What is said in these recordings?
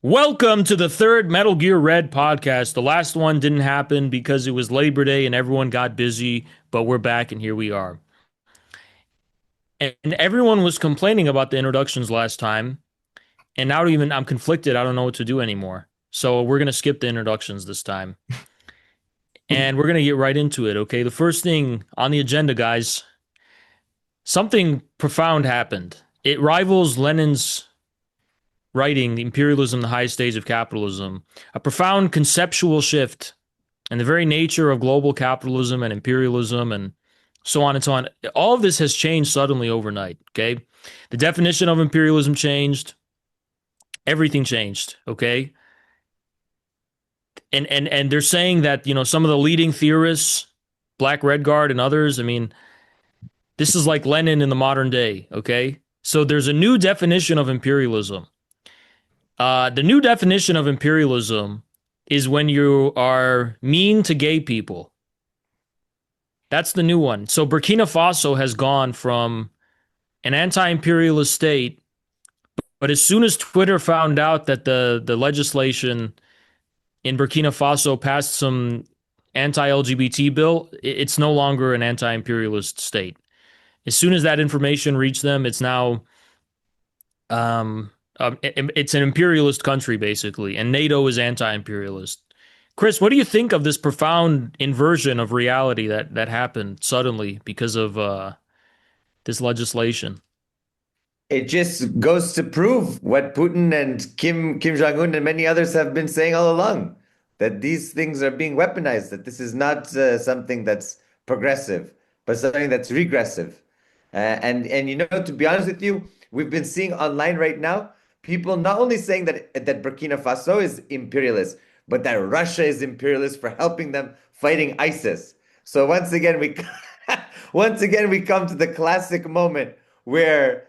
Welcome to the third Metal Gear Red podcast. The last one didn't happen because it was Labor Day and everyone got busy, but we're back and here we are. And everyone was complaining about the introductions last time, and now even I'm conflicted. I don't know what to do anymore. So we're going to skip the introductions this time. And we're going to get right into it, okay? The first thing on the agenda, guys, something profound happened. It rivals Lenin's writing, Imperialism, the Highest Stage of Capitalism, a profound conceptual shift in the very nature of global capitalism and imperialism and so on and so on. All of this has changed suddenly overnight, okay? The definition of imperialism changed. Everything changed, okay? And they're saying that, some of the leading theorists, Black Redguard and others, this is like Lenin in the modern day, okay? So there's a new definition of imperialism. The new definition of imperialism is when you are mean to gay people. That's the new one. So Burkina Faso has gone from an anti-imperialist state, but as soon as Twitter found out that the legislation in Burkina Faso passed some anti-LGBT bill, it's no longer an anti-imperialist state. As soon as that information reached them, it's now it's an imperialist country, basically, and NATO is anti-imperialist. Chris, what do you think of this profound inversion of reality that happened suddenly because of this legislation? It just goes to prove what Putin and Kim Jong-un and many others have been saying all along, that these things are being weaponized, that this is not something that's progressive, but something that's regressive. And to be honest with you, we've been seeing online right now people not only saying that Burkina Faso is imperialist, but that Russia is imperialist for helping them fighting ISIS. So once again we come to the classic moment where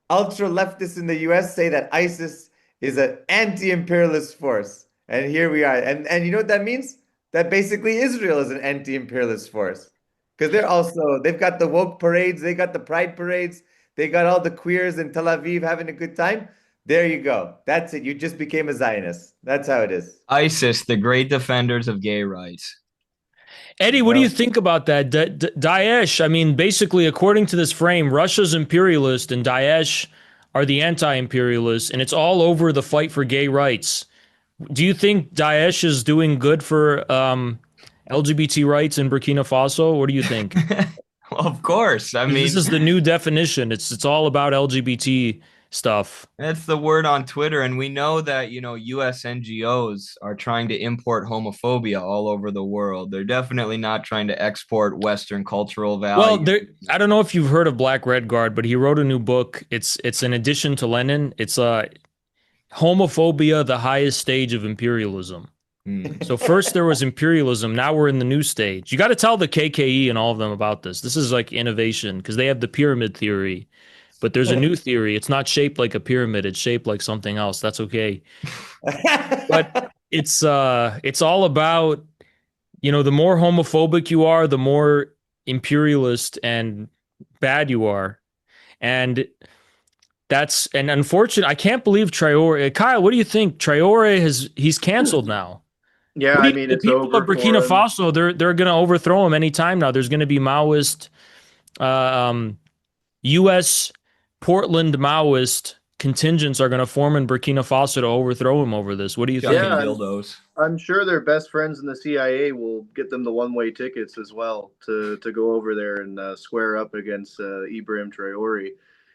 ultra leftists in the US say that ISIS is an anti-imperialist force. And here we are. And you know what that means? That basically Israel is an anti-imperialist force. Because they've got the woke parades, they got the pride parades, they got all the queers in Tel Aviv having a good time. There you go. That's it. You just became a Zionist. That's how it is. ISIS, the great defenders of gay rights. Eddie, what do you Well, think about that? Daesh, basically, according to this frame, Russia's imperialist and Daesh are the anti-imperialists, and it's all over the fight for gay rights. Do you think Daesh is doing good for LGBT rights in Burkina Faso? What do you think? Well, of course. This is the new definition. It's all about LGBT stuff. That's the word on Twitter. And we know that, US NGOs are trying to import homophobia all over the world. They're definitely not trying to export Western cultural Well, values. I don't know if you've heard of Black Redguard, but he wrote a new book. It's an addition to Lenin. It's homophobia, the highest stage of imperialism. Hmm. So first there was imperialism. Now we're in the new stage. You got to tell the KKE and all of them about this. This is like innovation because they have the pyramid theory, but there's a new theory. It's not shaped like a pyramid. It's shaped like something else. That's okay. But it's all about, the more homophobic you are, the more imperialist and bad you are. And that's an unfortunate. I can't believe Traore. Kyle, what do you think? He's canceled now. Yeah, What do I you, mean the it's people of over Burkina for him. Faso? They're going to overthrow him anytime now. There's going to be Maoist, uh, um, U.S. Portland Maoist contingents are going to form in Burkina Faso to overthrow him over this. What do you Chucking think? Yeah, dildos. I'm sure their best friends in the CIA will get them the one-way tickets as well to go over there and square up against Ibrahim Traore.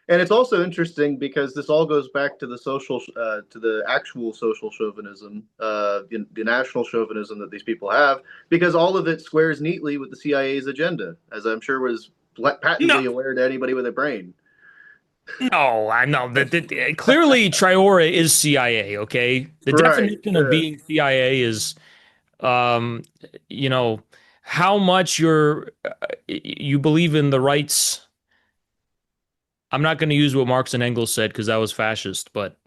And it's also interesting because this all goes back to the actual social chauvinism, the national chauvinism that these people have, because all of it squares neatly with the CIA's agenda, as I'm sure was No, patently aware to anybody with a brain. no, I know that clearly Traore is CIA. Okay, the Right. definition of being CIA is, um, you know, how much you believe in the rights. I'm not going to use what Marx and Engels said because that was fascist, but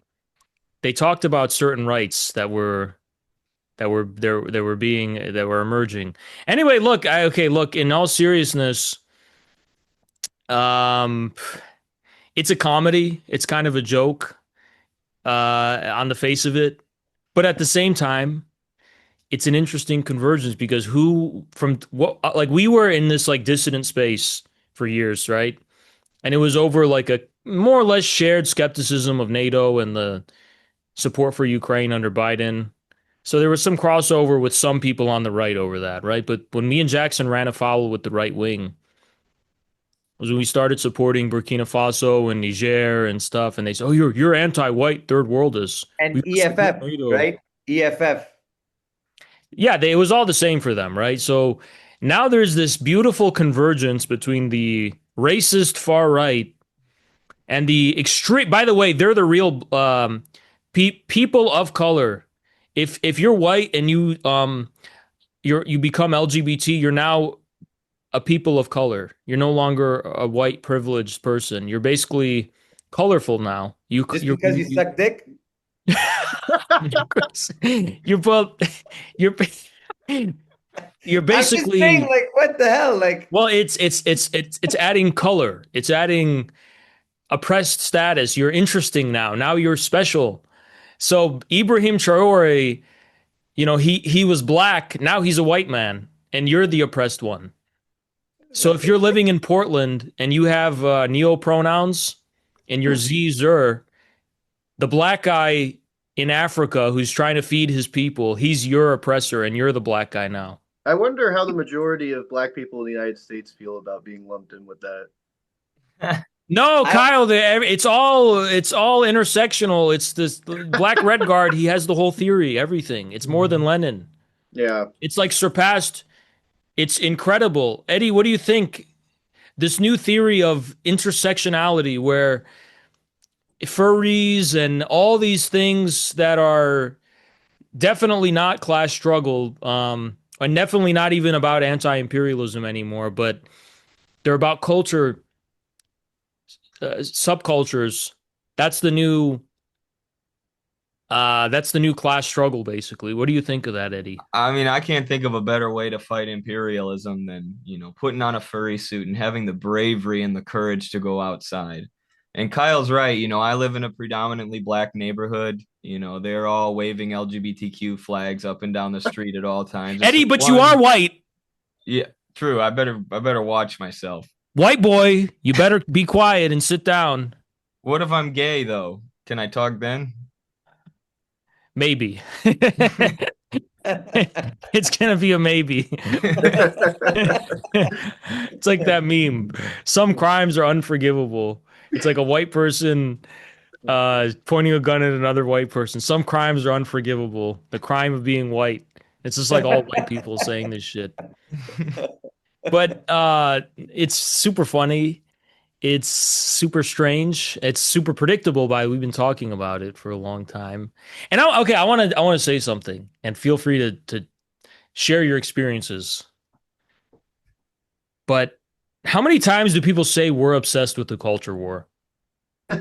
they talked about certain rights that were emerging. Anyway, look, in all seriousness, um it's a comedy. It's kind of a joke on the face of it. But at the same time, it's an interesting convergence because who from what like we were in this like dissident space for years, right? And it was over like a more or less shared skepticism of NATO and the support for Ukraine under Biden. So there was some crossover with some people on the right over that, right? But when me and Jackson ran afoul with the right wing was when we started supporting Burkina Faso and Niger and stuff, and they said, "Oh, you're anti-white third worldist. And We support EFF, NATO." right? EFF. Yeah, it was all the same for them, right? So now there's this beautiful convergence between the racist far right and the extreme. By the way, they're the real people of color. If you're white and you become LGBT, you're now a people of color. You're no longer a white privileged person. You're basically colorful now. Just because you suck dick? you're both you're you're I'm just basically saying, like, what the hell? Like, well, it's adding color. It's adding oppressed status. You're interesting now. Now you're special. So Ibrahim Traore, he was black. Now he's a white man, and you're the oppressed one. So if you're living in Portland and you have neo pronouns and you're Zer, the black guy in Africa who's trying to feed his people, he's your oppressor, and you're the black guy now. I wonder how the majority of black people in the United States feel about being lumped in with that. No, Kyle, it's all intersectional. It's this Black Red Guard. He has the whole theory, everything. It's more than Lenin. Yeah. It's like surpassed. It's incredible. Eddie, what do you think? This new theory of intersectionality where furries and all these things that are definitely not class struggle, and definitely not even about anti-imperialism anymore, but they're about culture, subcultures. That's the new class struggle, basically. What do you think of that, Eddie? I mean, I can't think of a better way to fight imperialism than, putting on a furry suit and having the bravery and the courage to go outside. And Kyle's right. I live in a predominantly black neighborhood. They're all waving LGBTQ flags up and down the street at all times. Eddie, but you are white. Yeah, true. I better watch myself. White boy, you better be quiet and sit down. What if I'm gay, though? Can I talk then? Maybe. It's gonna be a maybe. It's like that meme. Some crimes are unforgivable. It's like a white person pointing a gun at another white person. Some crimes are unforgivable. The crime of being white. It's just like all white people saying this shit. But it's super funny. It's super strange. It's super predictable. We've been talking about it for a long time. And I want to say something, and feel free to share your experiences. But how many times do people say we're obsessed with the culture war? You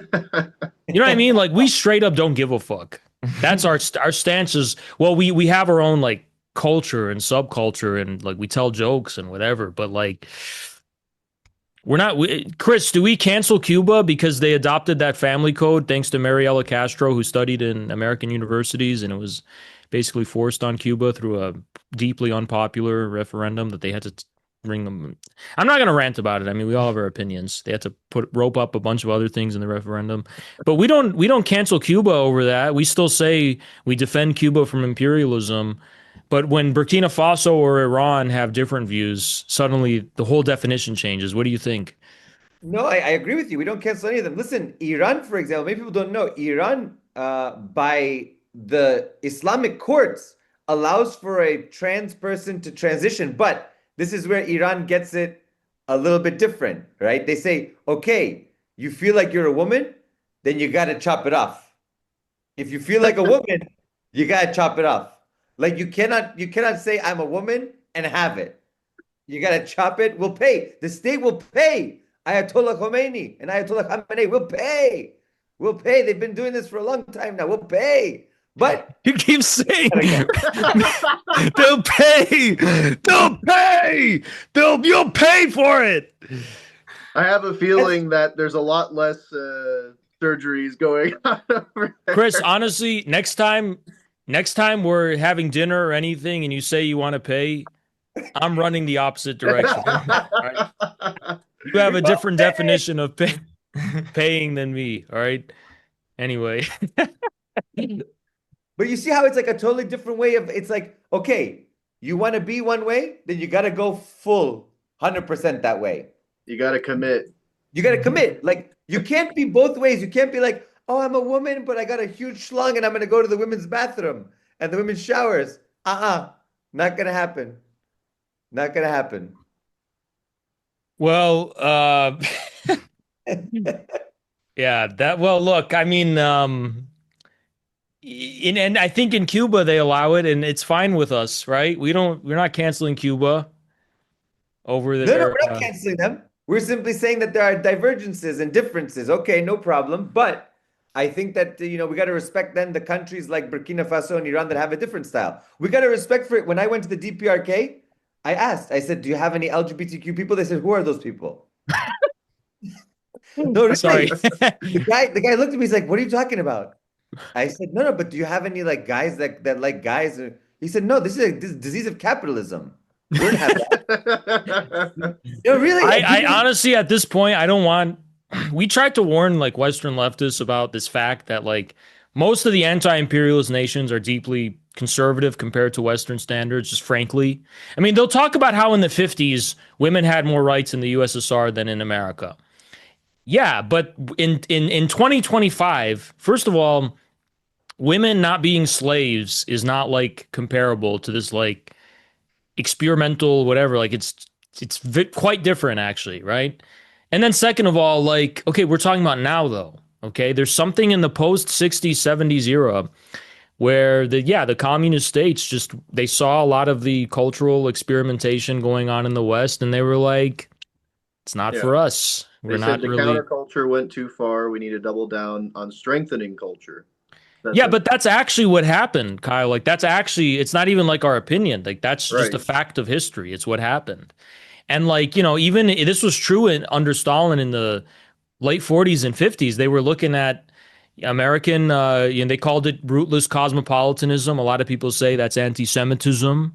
know what I mean? Like, we straight up don't give a fuck. That's our stance is, well, we have our own like culture and subculture, and like we tell jokes and whatever, but like we're not. Chris, do we cancel Cuba because they adopted that family code thanks to Mariela Castro, who studied in American universities, and it was basically forced on Cuba through a deeply unpopular referendum that they had to bring them. I'm not going to rant about it. I mean, we all have our opinions. They had to rope up a bunch of other things in the referendum, but we don't cancel Cuba over that. We still say we defend Cuba from imperialism. But when Burkina Faso or Iran have different views, suddenly the whole definition changes. What do you think? No, I agree with you. We don't cancel any of them. Listen, Iran, for example, many people don't know, Iran, by the Islamic courts, allows for a trans person to transition. But this is where Iran gets it a little bit different, right? They say, okay, you feel like you're a woman, then you got to chop it off. If you feel like a woman, you got to chop it off. Like, you cannot say I'm a woman and have it. You got to chop it. We'll pay. The state will pay. Ayatollah Khomeini and Ayatollah Khamenei will pay. We'll pay. They've been doing this for a long time now. We'll pay. But you keep saying they'll pay. They'll pay. You'll pay for it. I have a feeling that there's a lot less surgeries going on over there. Chris, honestly, next time next time we're having dinner or anything and you say you want to pay, I'm running the opposite direction. All right. You have a different definition of paying than me. All right. Anyway. But you see how it's like a totally different way of it's like, okay, you want to be one way, then you got to go full 100% that way. You got to commit. You got to commit. Like you can't be both ways. You can't be like, "Oh, I'm a woman, but I got a huge schlong and I'm going to go to the women's bathroom and the women's showers." Not going to happen. Not going to happen. Well, yeah, well, look, I mean, and I think in Cuba they allow it and it's fine with us, right? We're not canceling Cuba over No, there. we're not canceling them. We're simply saying that there are divergences and differences. Okay, no problem. But I think that we got to respect then the countries like Burkina Faso and Iran that have a different style. We got to respect for it. When I went to the DPRK, I said, "Do you have any LGBTQ people?" They said, "Who are those people?" No, really. Sorry. The guy looked at me. He's like, "What are you talking about?" I said, "No, no, but do you have any like guys that like guys?" He said, "No, this is a disease of capitalism. We don't have that." No, really. I honestly, at this point, I don't want. We tried to warn like Western leftists about this fact that like most of the anti-imperialist nations are deeply conservative compared to Western standards, just frankly. I mean, they'll talk about how in the 50s women had more rights in the USSR than in America. Yeah, but in 2025, first of all, women not being slaves is not like comparable to this like experimental whatever. Like it's quite different actually, right? And then second of all, like okay, we're talking about now though. Okay, there's something in the post 60s 70s era where the communist states just they saw a lot of the cultural experimentation going on in the West and they were like it's not Yeah. for us. They We're said not the really counterculture went too far. We need to double down on strengthening culture. That's Yeah, it. but that's actually what happened, Kyle. Like that's actually it's not even like our opinion. Like that's just a Right. fact of history. It's what happened. And like, even this was true under Stalin in the late 40s and 50s. They were looking at American they called it rootless cosmopolitanism. A lot of people say that's anti-Semitism.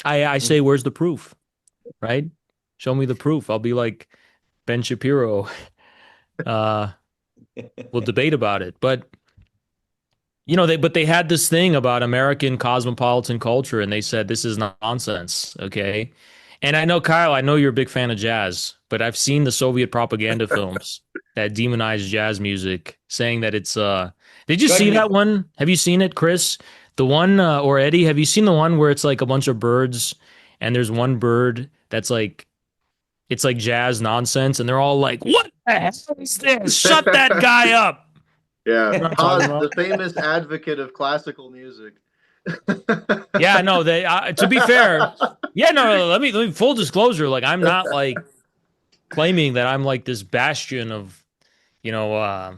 I say where's the proof? Right? Show me the proof. I'll be like Ben Shapiro. Uh we'll debate about it. But they had this thing about American cosmopolitan culture, and they said this is nonsense. Okay, and I know Kyle, I know you're a big fan of jazz, but I've seen the Soviet propaganda films that demonize jazz music, saying that it's. Did you see that one? Have you seen it, Chris? The one or Eddie? Have you seen the one where it's like a bunch of birds, and there's one bird that's like. It's like jazz nonsense, and they're all like, "What the hell is this? Shut that guy up!" Yeah, You know what I'm talking Haas, the about? famous advocate of classical music. Yeah, no, they to be fair, yeah, no, let me full disclosure, like I'm not like claiming that I'm like this bastion of, you know,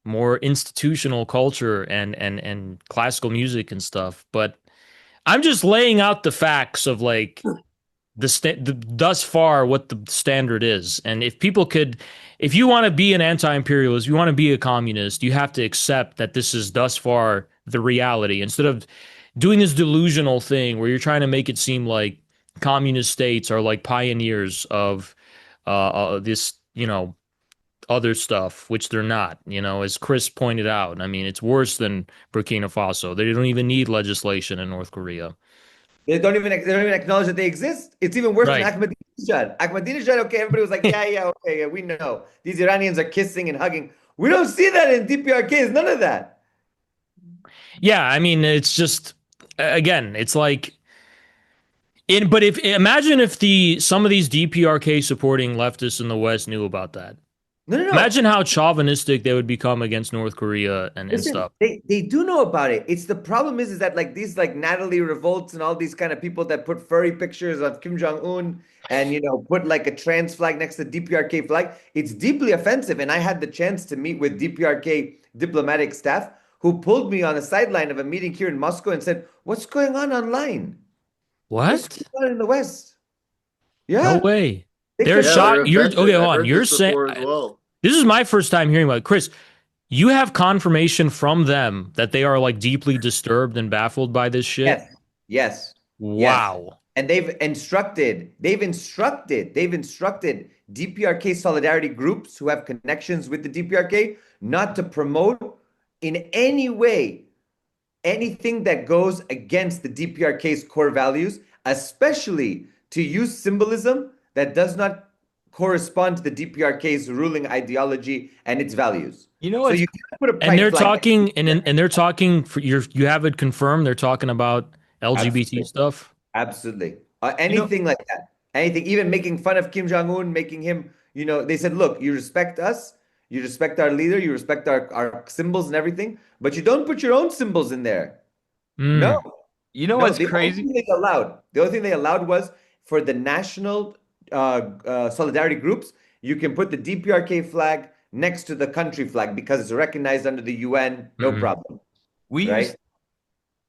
more institutional culture and classical music and stuff, but I'm just laying out the facts of like thus far what the standard is. And if you want to be an anti-imperialist, you want to be a communist, you have to accept that this is thus far the reality instead of doing this delusional thing where you're trying to make it seem like communist states are like pioneers of this, other stuff, which they're not, as Chris pointed out. I mean, it's worse than Burkina Faso. They don't even need legislation in North Korea. They don't even acknowledge that they exist. It's even worse than Right. Ahmadinejad. Ahmadinejad, okay, everybody was like, yeah, okay, yeah, we know. These Iranians are kissing and hugging. We don't see that in DPRKs, none of that. Yeah, I mean, it's just again, it's like but if imagine if some of these DPRK supporting leftists in the West knew about that. No, no, no. Imagine how chauvinistic they would become against North Korea and Listen, stuff. they do know about it. It's the problem is that like these like Natalie Revolts and all these kind of people that put furry pictures of Kim Jong-un and put like a trans flag next to DPRK flag. It's deeply offensive. And I had the chance to meet with DPRK diplomatic staff who pulled me on a sideline of a meeting here in Moscow and said, "What's going on online? What's What? going on in the West?" No Yeah, way. they They're can't- shocked. they're You're offended. okay. I Hold on. heard You're this saying before as well. this is my first time hearing about it. Chris. You have confirmation from them that they are like deeply disturbed and baffled by this shit. Yes, yes, yes. Wow. And they've instructed DPRK solidarity groups who have connections with the DPRK not to promote in any way anything that goes against the DPRK's core values, especially to use symbolism that does not correspond to the DPRK's ruling ideology and its values. You know So what's you can't put a And pride they're flag. talking and they're talking for you have it confirmed they're talking about LGBT Absolutely. stuff. Absolutely. you know Anything like that. Anything, even making fun of Kim Jong-un, making him, they said, look, you respect us, you respect our leader, you respect our symbols and everything, but you don't put your own symbols in there. No, Mm. you know no. what's The only crazy? thing they allowed was for the national solidarity groups, you can put the DPRK flag next to the country flag because it's recognized under the UN, no Mm-mm. problem, We right? used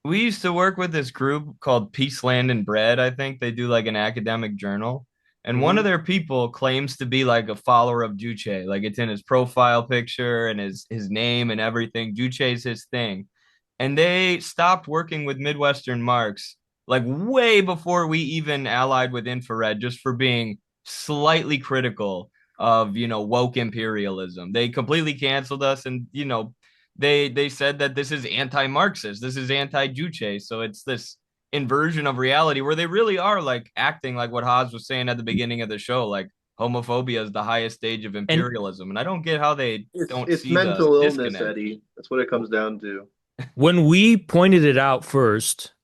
we used to work with this group called Peace Land and Bread. I think they do like an academic journal. And one of Hmm. their people claims to be like a follower of Juche. Like it's in his profile picture and his name and everything. Juche's his thing. And they stopped working with Midwestern Marx like way before we even allied with Infrared just for being slightly critical of, woke imperialism. They completely canceled us and, they said that this is anti-Marxist, this is anti-Juche. So it's this inversion of reality where they really are like acting like what Haas was saying at the beginning of the show, like homophobia is the highest stage of And imperialism. And I don't get how they don't It's see the mental illness, disconnect. Eddie. That's what it comes down to. when we pointed it out first,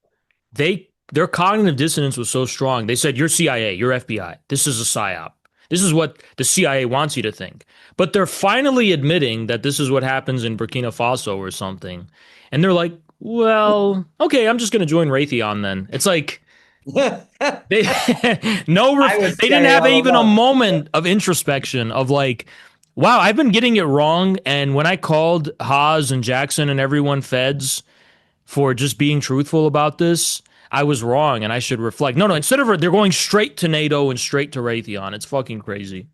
their cognitive dissonance was so strong. They said, "You're CIA, you're FBI. This is a psyop. This is what the CIA wants you to think." But they're finally admitting that this is what happens in Burkina Faso or something, and they're like, "Well, okay, I'm just going to join Raytheon then." It's like they I was they didn't CIA have all even a along. moment of introspection of like, wow, I've been getting it wrong. And when I called Haas and Jackson and everyone feds for just being truthful about this, I was wrong and I should reflect. No, instead of they're going straight to NATO and straight to Raytheon. It's fucking crazy.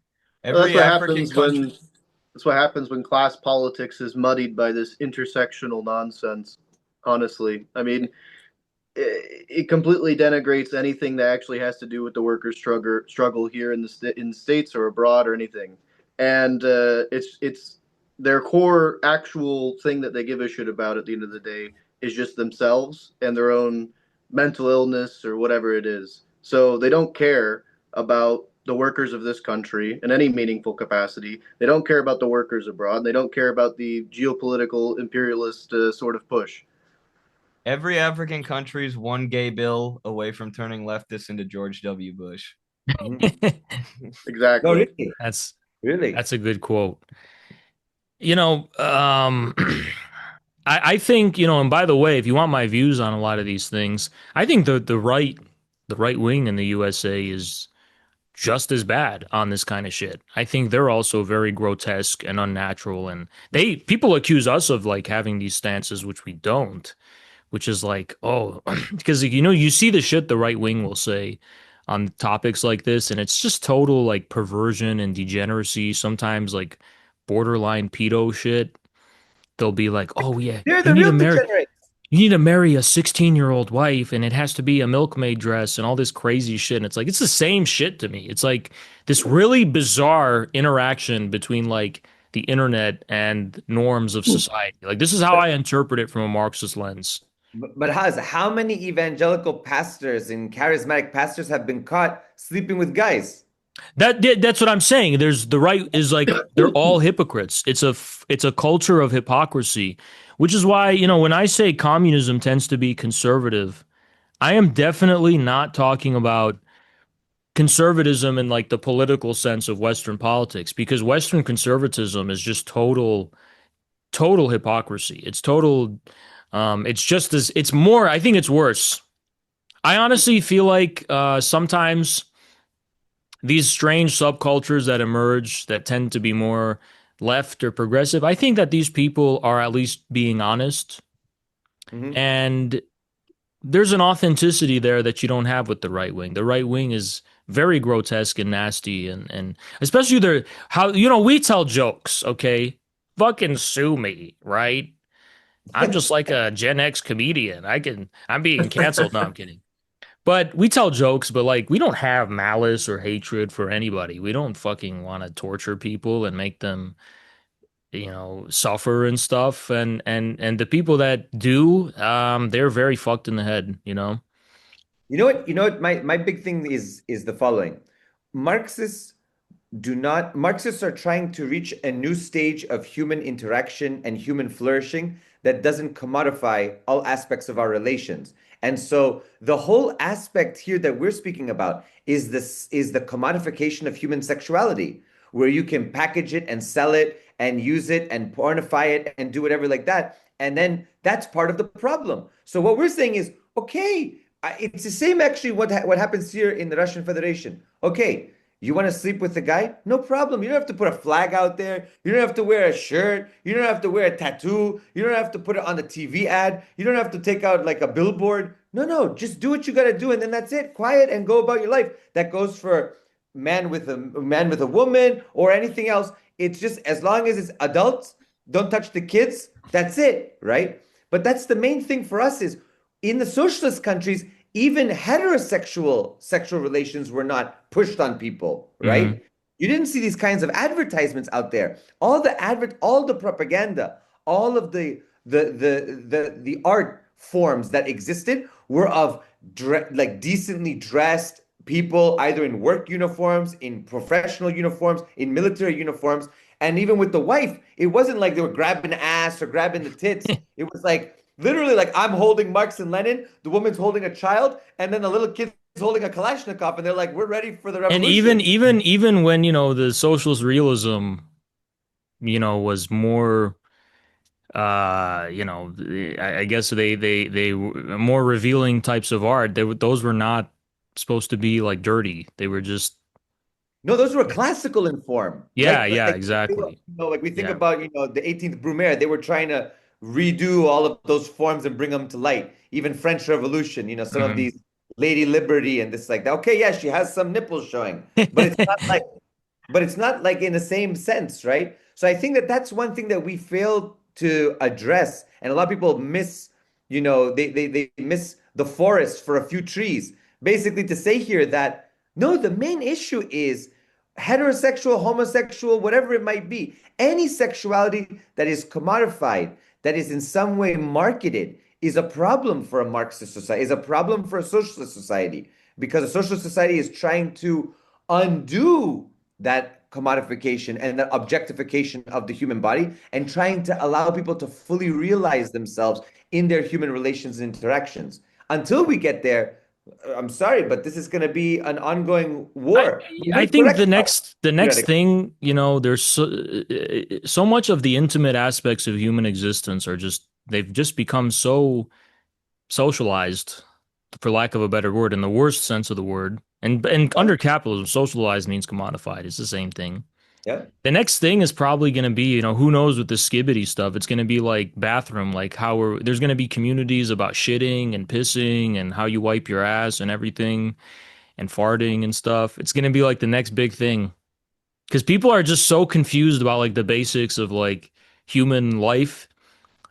Well, Every African country. that's what happens when class politics is muddied by this intersectional nonsense. Honestly, I mean, it completely denigrates anything that actually has to do with the workers' struggle here in the states or abroad or anything. And it's their core actual thing that they give a shit about at the end of the day is just themselves and their own mental illness or whatever it is. So they don't care about the workers of this country in any meaningful capacity. They don't care about the workers abroad. They don't care about the geopolitical imperialist sort of push. Every African country is one gay bill away from turning leftists into George W. Bush. Mhm. No, Exactly. really, that's really. that's a good quote. You know, I think, and by the way, if you want my views on a lot of these things, I think the right wing in the USA is just as bad on this kind of shit. I think they're also very grotesque and unnatural, and people accuse us of like having these stances, which we don't, which is like, oh, because you see the shit the right wing will say on topics like this, and it's just total like perversion and degeneracy, sometimes like borderline pedo shit. They'll be like, oh yeah, They're you the need to real marry degenerates. you need to marry a 16-year-old wife and it has to be a milkmaid dress and all this crazy shit. And it's like, it's the same shit to me. It's like this really bizarre interaction between like the internet and norms of society. Like, this is how I interpret it from a Marxist lens. But how many evangelical pastors and charismatic pastors have been caught sleeping with guys? That's what I'm saying. There's the right is like they're all hypocrites. It's a culture of hypocrisy, which is why, when I say communism tends to be conservative, I am definitely not talking about conservatism in like the political sense of Western politics, because Western conservatism is just total hypocrisy. It's total it's just as it's more, I think it's worse. I honestly feel like sometimes these strange subcultures that emerge that tend to be more left or progressive, I think that these people are at least being honest, Mhm. and there's an authenticity there that you don't have with the right wing. The right wing is very grotesque and nasty, and especially how we tell jokes, okay? fucking sue me, right? I'm just like a Gen X comedian. I'm being canceled. No, I'm kidding. But we tell jokes, but like we don't have malice or hatred for anybody. We don't fucking want to torture people and make them, suffer and stuff. And the people that do, they're very fucked in the head, you know? You know what? My big thing is the following. Marxists Marxists are trying to reach a new stage of human interaction and human flourishing that doesn't commodify all aspects of our relations. And so the whole aspect here that we're speaking about is the commodification of human sexuality, where you can package it and sell it and use it and pornify it and do whatever like that. And then that's part of the problem. So what we're saying is, okay, it's the same actually what happens here in the Russian Federation. Okay, you want to sleep with the guy? No problem. You don't have to put a flag out there. You don't have to wear a shirt. You don't have to wear a tattoo. You don't have to put it on the TV ad. You don't have to take out like a billboard. No, no, just do what you got to do, and then that's it. Quiet and go about your life. That goes for man with a woman or anything else. It's just as long as it's adults, don't touch the kids. That's it, right? But that's the main thing for us is in the socialist countries, even heterosexual sexual relations were not pushed on people, right? Mhm. You didn't see these kinds of advertisements out there. All the propaganda, all of the art forms that existed were of like decently dressed people, either in work uniforms, in professional uniforms, in military uniforms. And even with the wife, it wasn't like they were grabbing ass or grabbing the tits. It was like literally like I'm holding Marx and Lenin, the woman's holding a child, and then the little kid's holding a Kalashnikov, and they're like, "We're ready for the And even revolution." even even when, the socialist realism, was more I guess they were more revealing types of art. Those were not supposed to be like dirty. They were just No, those were classical in form. yeah, yeah, exactly. Like we think Yeah. about, the 18th Brumaire, they were trying to redo all of those forms and bring them to light. Even French Revolution, some of Mhm. these Lady Liberty and this like that. Okay, yeah, she has some nipples showing, but it's not like in the same sense, right? So I think that that's one thing that we fail to address, and a lot of people miss, they miss the forest for a few trees. Basically, to say here that no, the main issue is heterosexual, homosexual, whatever it might be, any sexuality that is commodified, that is in some way marketed, is a problem for a Marxist society, is a problem for a socialist society, because a socialist society is trying to undo that commodification and that objectification of the human body and trying to allow people to fully realize themselves in their human relations and interactions. Until we get there, I'm sorry, but this is going to be an ongoing I war. I You're think the correct. next thing, there's so much of the intimate aspects of human existence they've just become so socialized, for lack of a better word, in the worst sense of the word. And Yeah, under capitalism, socialized means commodified. It's the same thing. yeah. The next thing is probably going to be, who knows with the skibbity stuff. It's going to be like bathroom, like there's going to be communities about shitting and pissing and how you wipe your ass and everything and farting and stuff. It's going to be like the next big thing because people are just so confused about like the basics of like human life.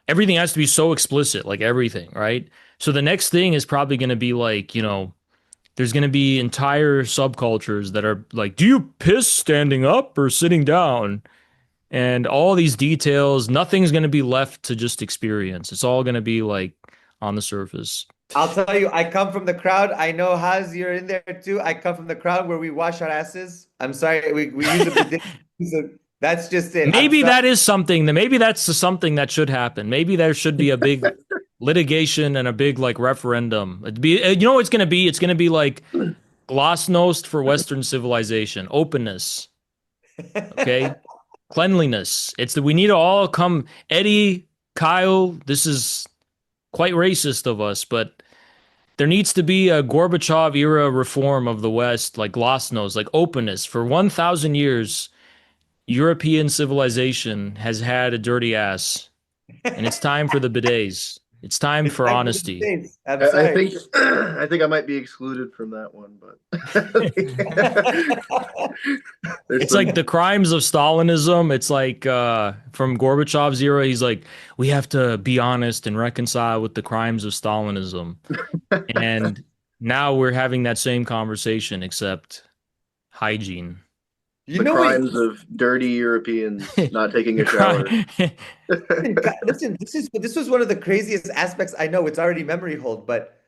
Everything has to be so explicit, like everything, right? So the next thing is probably going to be like, there's going to be entire subcultures that are like, do you piss standing up or sitting down? And all these details, nothing's going to be left to just experience. It's all going to be like on the surface. I'll tell you, I come from the crowd. I know, Haz, you're in there too. I come from the crowd where we wash our asses. I'm sorry, we use a bidet. So that's just it. I'm Maybe sorry. that is something that maybe that's something that should happen. Maybe there should be a big litigation and a big like referendum. It'd be, what it's going to be? It's going to be like glasnost for Western civilization, openness, okay? Cleanliness. It's that we need to all come. Eddie, Kyle, this is quite racist of us, but there needs to be a Gorbachev era reform of the West, like glasnost, like openness. For 1,000 years, European civilization has had a dirty ass, and it's time for the bidets. It's time It's for back to the honesty. States. I'm I sorry. think I think I might be excluded from that one, but there's It's some. like the crimes of Stalinism. It's like from Gorbachev's era, he's like, we have to be honest and reconcile with the crimes of Stalinism. And now we're having that same conversation, except hygiene. You The know what? crimes of dirty Europeans not taking The a shower. crime. Listen, this was one of the craziest aspects. I know it's already memory hold, but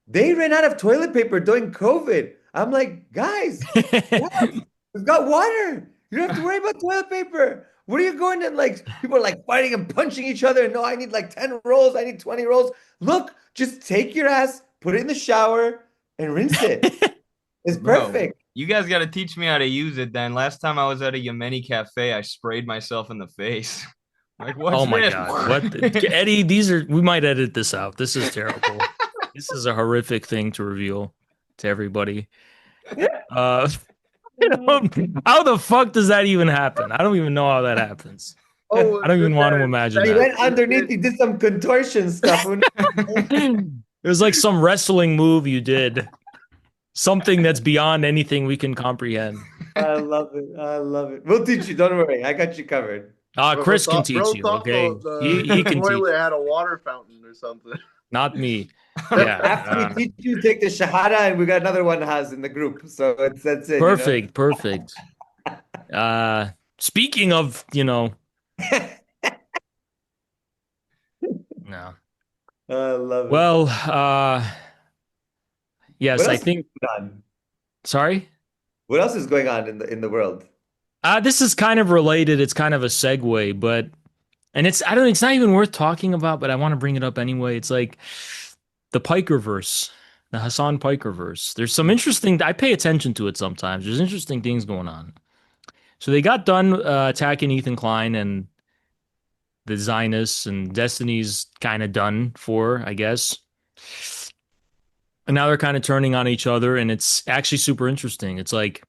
they ran out of toilet paper during COVID. I'm like, guys, we've got water. You don't have to worry about toilet paper. What are you going and like people are like fighting and punching each other? No, I need like 10 rolls. I need 20 rolls. Look, just take your ass, put it in the shower, and rinse it. It's Bro, perfect. you guys got to teach me how to use it then. Last time I was at a Yemeni cafe, I sprayed myself in the face. Like, what's Oh my this? God. Eddie, we might edit this out. This is terrible. This is a horrific thing to reveal to everybody. Uh, how the fuck does that even happen? I don't even know how that happens. Oh, I don't even want to imagine He that. went underneath, he did some contortion stuff. It was like some wrestling move you did. Something that's beyond anything we can comprehend. I love it. I love it. We'll teach you. Don't worry. I got you covered. Chris can teach you, thought okay? the He can teach toilet you, had a water fountain or something. not me. After Yeah. we teach you, take the Shahada, and we got another one has in the group. So that's it. Perfect, perfect. Speaking of, no. I love it. Well, yes, What I else is think. going on? Sorry. What else is going on in the world? This is kind of related. It's kind of a segue, but I don't. It's not even worth talking about, but I want to bring it up anyway. It's like the Piker verse, the Hasan Piker verse. There's some interesting. I pay attention to it sometimes. There's interesting things going on. So they got done attacking Ethan Klein and the Zionists, and Destiny's kind of done for, I guess. And now they're kind of turning on each other, and it's actually super interesting. It's like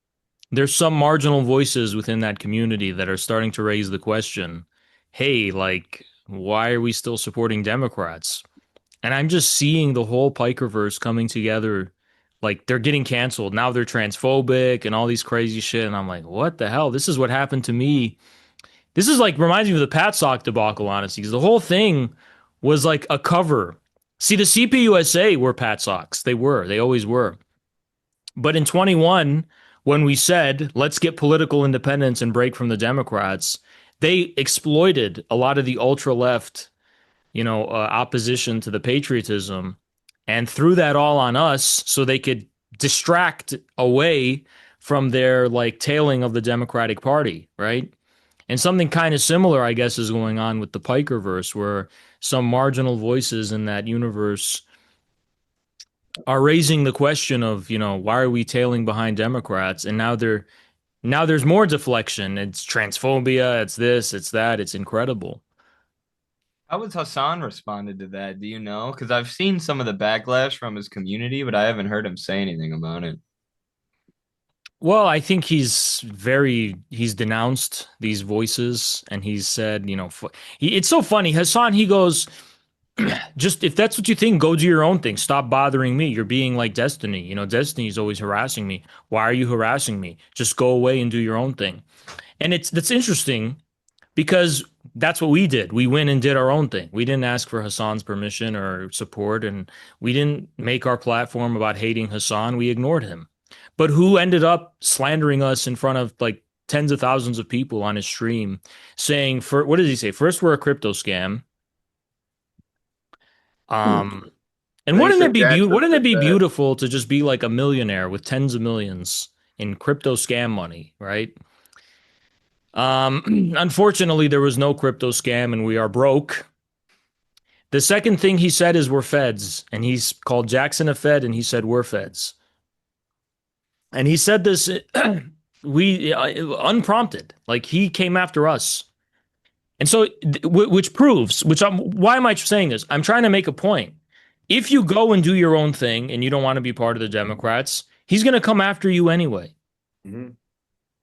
there's some marginal voices within that community that are starting to raise the question, hey, like, why are we still supporting Democrats? And I'm just seeing the whole Pikerverse coming together. Like, they're getting canceled. Now they're transphobic and all these crazy shit. And I'm like, what the hell? This is what happened to me. This is like reminds me of the Patsock debacle, honestly, because the whole thing was like a cover. See, the CPUSA were Patsocks. They were. They always were. But in 21, when we said, let's get political independence and break from the Democrats, they exploited a lot of the ultra left, opposition to the patriotism and threw that all on us so they could distract away from their like tailing of the Democratic Party, right? And something kind of similar, I guess, is going on with the Pikerverse, where some marginal voices in that universe are raising the question of, why are we tailing behind Democrats? And now there's more deflection. It's transphobia, it's this, it's that, it's incredible. How was Hasan responded to that? Do you know? Because I've seen some of the backlash from his community, but I haven't heard him say anything about it. Well, I think he's denounced these voices and he's said, it's so funny. Hasan, he goes, just if that's what you think, go do your own thing. Stop bothering me. You're being like Destiny. Destiny's always harassing me. Why are you harassing me? Just go away and do your own thing. And that's interesting because that's what we did. We went and did our own thing. We didn't ask for Hasan's permission or support, and we didn't make our platform about hating Hasan. We ignored him. But who ended up slandering us in front of like tens of thousands of people on his stream saying, what did he say? First, we're a crypto scam. And wouldn't it be beautiful to just be like a millionaire with tens of millions in crypto scam money, right? Unfortunately, there was no crypto scam and we are broke. The second thing he said is we're feds, and he's called Jackson a fed, and he said we're feds. And he said this unprompted, like he came after us. And so, why am I saying this? I'm trying to make a point. If you go and do your own thing and you don't want to be part of the Democrats, he's going to come after you anyway. Mm-hmm.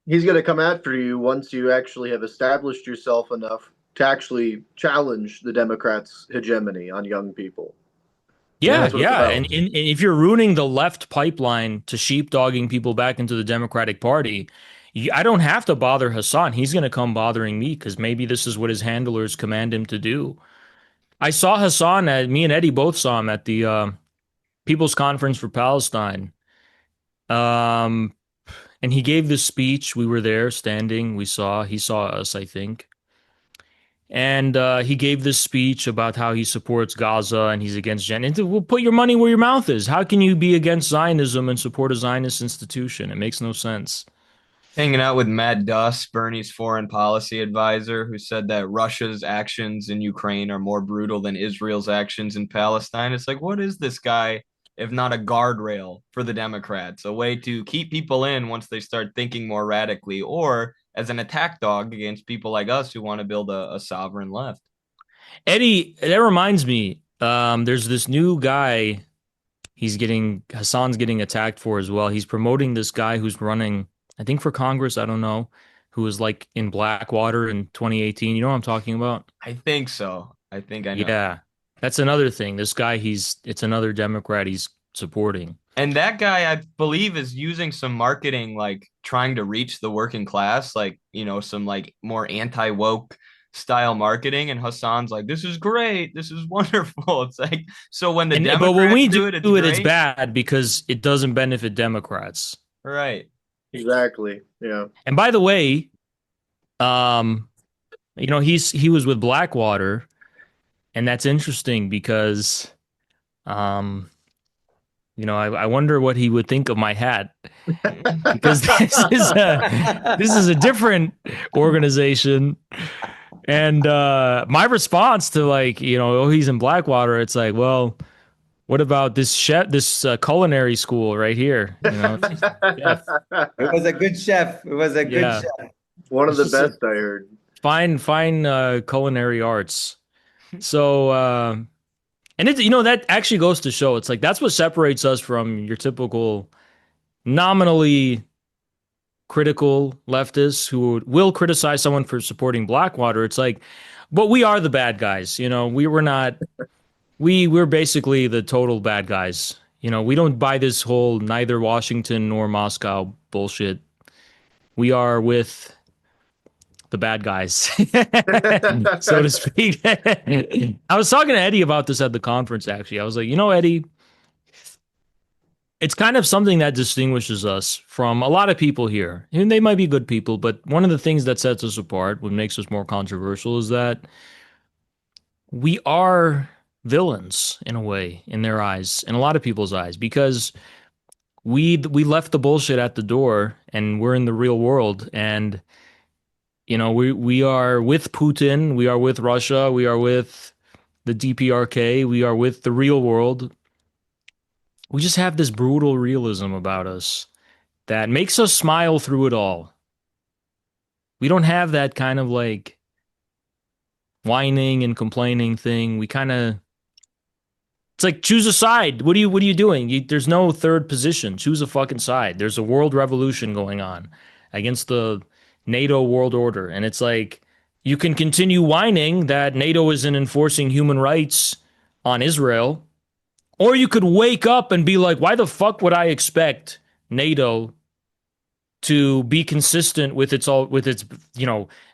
He's going to come after you once you actually have established yourself enough to actually challenge the Democrats' hegemony on young people. And Yeah, that's what it's yeah. about. And if you're ruining the left pipeline to sheepdogging people back into the Democratic Party, I don't have to bother Hasan. He's going to come bothering me because maybe this is what his handlers command him to do. I saw Hasan, me and Eddie both saw him at the People's Conference for Palestine. Um, and he gave this speech. We were there standing. He saw us, I think. And he gave this speech about how he supports Gaza and he's against Well, put your money where your mouth is. How can you be against Zionism and support a Zionist institution? It makes no sense. Hanging out with Matt Duss, Bernie's foreign policy advisor, who said that Russia's actions in Ukraine are more brutal than Israel's actions in Palestine. It's like, what is this guy, if not a guardrail for the Democrats? A way to keep people in once they start thinking more radically, or as an attack dog against people like us who want to build a sovereign left. Eddie, that reminds me. There's this new guy. Hasan's getting attacked for as well. He's promoting this guy who's running, I think for Congress, I don't know, who was like in Blackwater in 2018. You know what I'm talking about? I think so. I think I know. Yeah. That's another thing. This guy, it's another Democrat he's supporting. And that guy, I believe, is using some marketing, like trying to reach the working class, like, some like more anti-woke style marketing. And Hasan's like, this is great. This is wonderful. It's like, so when the Democrats but when we do it, it's bad because it doesn't benefit Democrats. Right. Exactly. Yeah. And by the way, he was with Blackwater, and that's interesting because, I wonder what he would think of my hat because this is a different organization. And my response to he's in Blackwater, it's like, well, what about this culinary school right here? Chef. It was a good chef. It was a good chef. One of the best I heard. Fine culinary arts. So, and it's, that actually goes to show, it's like, that's what separates us from your typical nominally critical leftists who will criticize someone for supporting Blackwater. It's like, but we are the bad guys. We're basically the total bad guys. We don't buy this whole neither Washington nor Moscow bullshit. We are with the bad guys, so to speak. I was talking to Eddie about this at the conference, actually. I was like, Eddie, it's kind of something that distinguishes us from a lot of people here. And they might be good people, but one of the things that sets us apart, what makes us more controversial, is that we are villains in a way, in their eyes, in a lot of people's eyes, because we left the bullshit at the door and we're in the real world. And we are with Putin, we are with Russia, we are with the DPRK, we are with the real world. We just have this brutal realism about us that makes us smile through it all. We don't have that kind of like whining and complaining thing. It's like, choose a side. What are you doing? There's no third position. Choose a fucking side. There's a world revolution going on against the NATO world order. And it's like, you can continue whining that NATO isn't enforcing human rights on Israel, or you could wake up and be like, why the fuck would I expect NATO to be consistent with its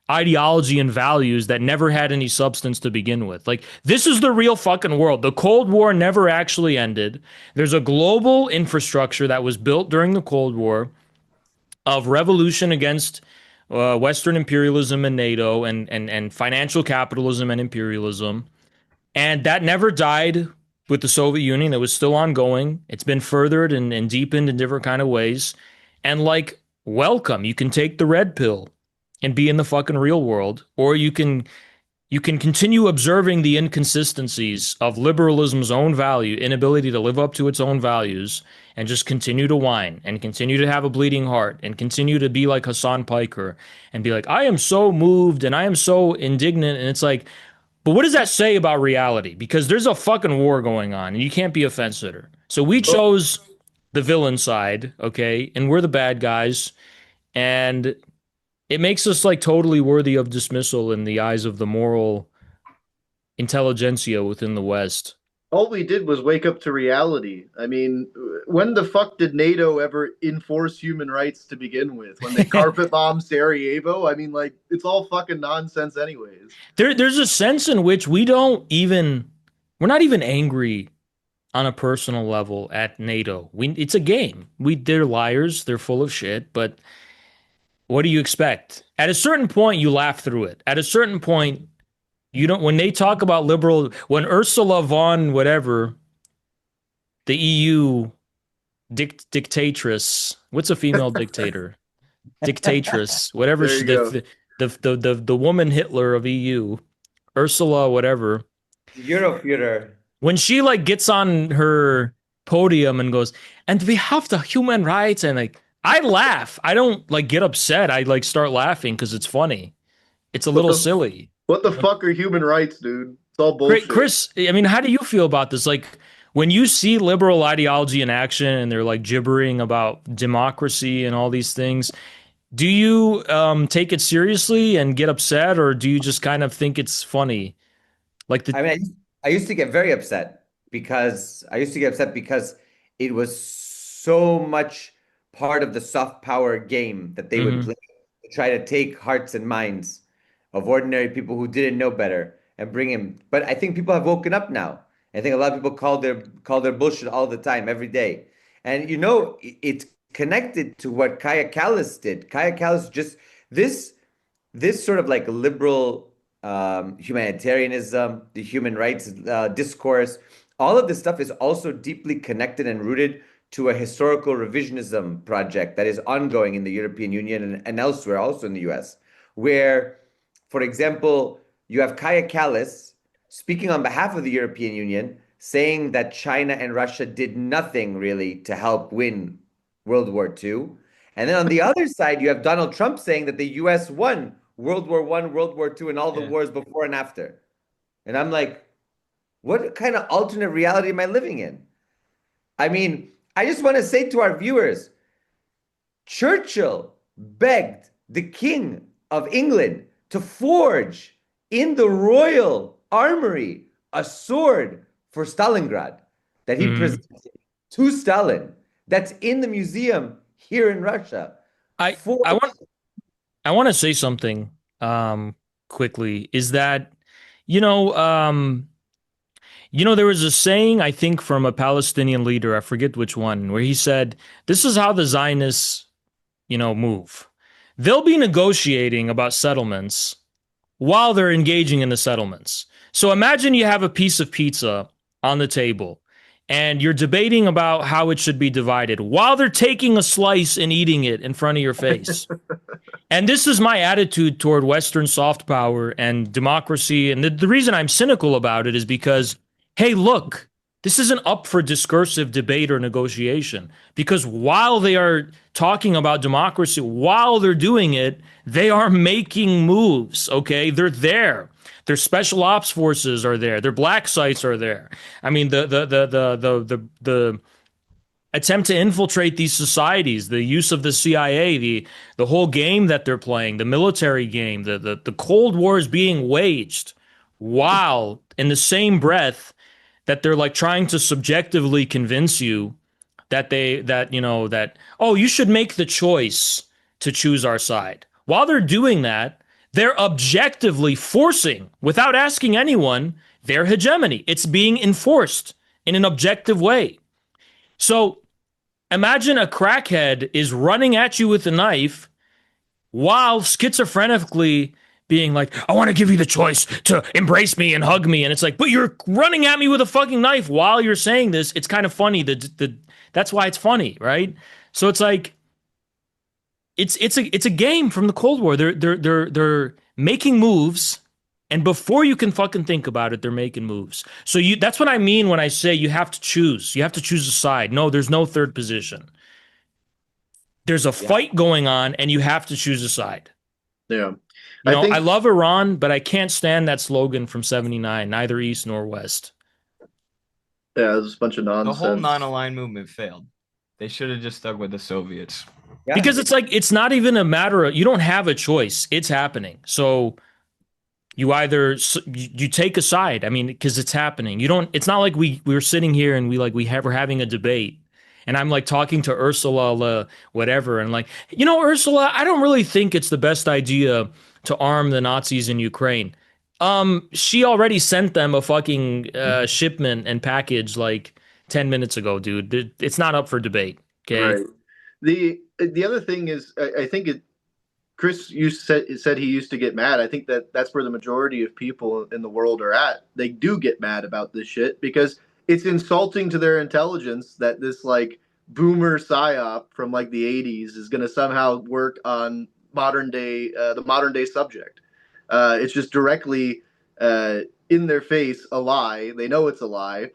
ideology and values that never had any substance to begin with? Like, this is the real fucking world. The Cold War never actually ended. There's a global infrastructure that was built during the Cold War of revolution against Western imperialism and NATO and financial capitalism and imperialism. And that never died with the Soviet Union. That was still ongoing. It's been furthered and deepened in different kind of ways. And like, welcome. You can take the red pill and be in the fucking real world, or you can continue observing the inconsistencies of liberalism's own value, inability to live up to its own values, and just continue to whine and continue to have a bleeding heart and continue to be like Hasan Piker and be like, I am so moved and I am so indignant. And it's like, but what does that say about reality? Because there's a fucking war going on and you can't be a fence sitter. So we chose the villain side, okay? And we're the bad guys. And it makes us like totally worthy of dismissal in the eyes of the moral intelligentsia within the West. All we did was wake up to reality. I mean, when the fuck did NATO ever enforce human rights to begin with? When they carpet bombed Sarajevo? I mean, like, it's all fucking nonsense, anyways. There's a sense in which we're not even angry on a personal level at NATO. It's a game. They're liars. They're full of shit. But what do you expect? At a certain point, you laugh through it. At a certain point, you don't. When they talk about when Ursula von whatever, the EU dictatress. What's a female dictator? Dictatress. Whatever. There you go. The woman Hitler of EU, Ursula whatever. Euroführer. When she like gets on her podium and goes, and we have the human rights, and like I laugh. I don't like get upset. I like start laughing because it's funny. It's a little silly. What the fuck are human rights, dude? It's all bullshit. Chris, I mean, how do you feel about this? Like when you see liberal ideology in action and they're like gibbering about democracy and all these things, do you take it seriously and get upset, or do you just kind of think it's funny? Like I mean, I used to get very upset because it was so much part of the soft power game that they would play to try to take hearts and minds of ordinary people who didn't know better and bring him. But I think people have woken up now. I think a lot of people call their bullshit all the time, every day. And you know, it's connected to what Kaya Kallis did. Kaya Kallis just this sort of like liberal humanitarianism, the human rights discourse, all of this stuff is also deeply connected and rooted to a historical revisionism project that is ongoing in the European Union and elsewhere, also in the US, where, for example, you have Kaya Kallis speaking on behalf of the European Union, saying that China and Russia did nothing really to help win World War II. And then on the other side, you have Donald Trump saying that the US won World War I, World War II, and all the wars before and after. And I'm like, what kind of alternate reality am I living in? I mean, I just want to say to our viewers, Churchill begged the King of England to forge in the royal armory a sword for Stalingrad that he presented to Stalin. That's in the museum here in Russia. I want to say something quickly. Is that there was a saying, I think, from a Palestinian leader, I forget which one, where he said, "This is how the Zionists, move. They'll be negotiating about settlements while they're engaging in the settlements." So imagine you have a piece of pizza on the table and you're debating about how it should be divided while they're taking a slice and eating it in front of your face. And this is my attitude toward Western soft power and democracy. And the reason I'm cynical about it is because, hey, look, this isn't up for discursive debate or negotiation. Because while they are talking about democracy, while they're doing it, they are making moves, okay? They're there. Their special ops forces are there. Their black sites are there. I mean, the attempt to infiltrate these societies, the use of the CIA, the whole game that they're playing, the military game, the Cold War is being waged while in the same breath that they're like trying to subjectively convince you that oh, you should make the choice to choose our side. While they're doing that, they're objectively forcing, without asking anyone, their hegemony. It's being enforced in an objective way. So imagine a crackhead is running at you with a knife while schizophrenically being like, I want to give you the choice to embrace me and hug me. And it's like, but you're running at me with a fucking knife while you're saying this. It's kind of funny. That's why it's funny, right? So it's like, it's a game from the Cold War. They're making moves, and before you can fucking think about it, they're making moves. So that's what I mean when I say you have to choose. You have to choose a side. No, there's no third position. There's a fight going on, and you have to choose a side. Yeah. I love Iran, but I can't stand that slogan from '79, neither East nor West. Yeah, there's a bunch of nonsense. The whole non-aligned movement failed. They should have just stuck with the Soviets. Yeah. Because it's like it's not even a matter of you don't have a choice. It's happening. So you either you take a side. I mean, because it's happening. You don't. It's not like we're sitting here and we're having a debate, and I'm like talking to Ursula, whatever, and like Ursula, I don't really think it's the best idea to arm the Nazis in Ukraine. She already sent them a fucking shipment and package like 10 minutes ago, dude. It's not up for debate. Okay. Right. The other thing is, I think Chris said he used to get mad. I think that's where the majority of people in the world are at. They do get mad about this shit because it's insulting to their intelligence that this like boomer psyop from like the 80s is going to somehow work on the modern day subject. It's just directly in their face a lie. They know it's a lie,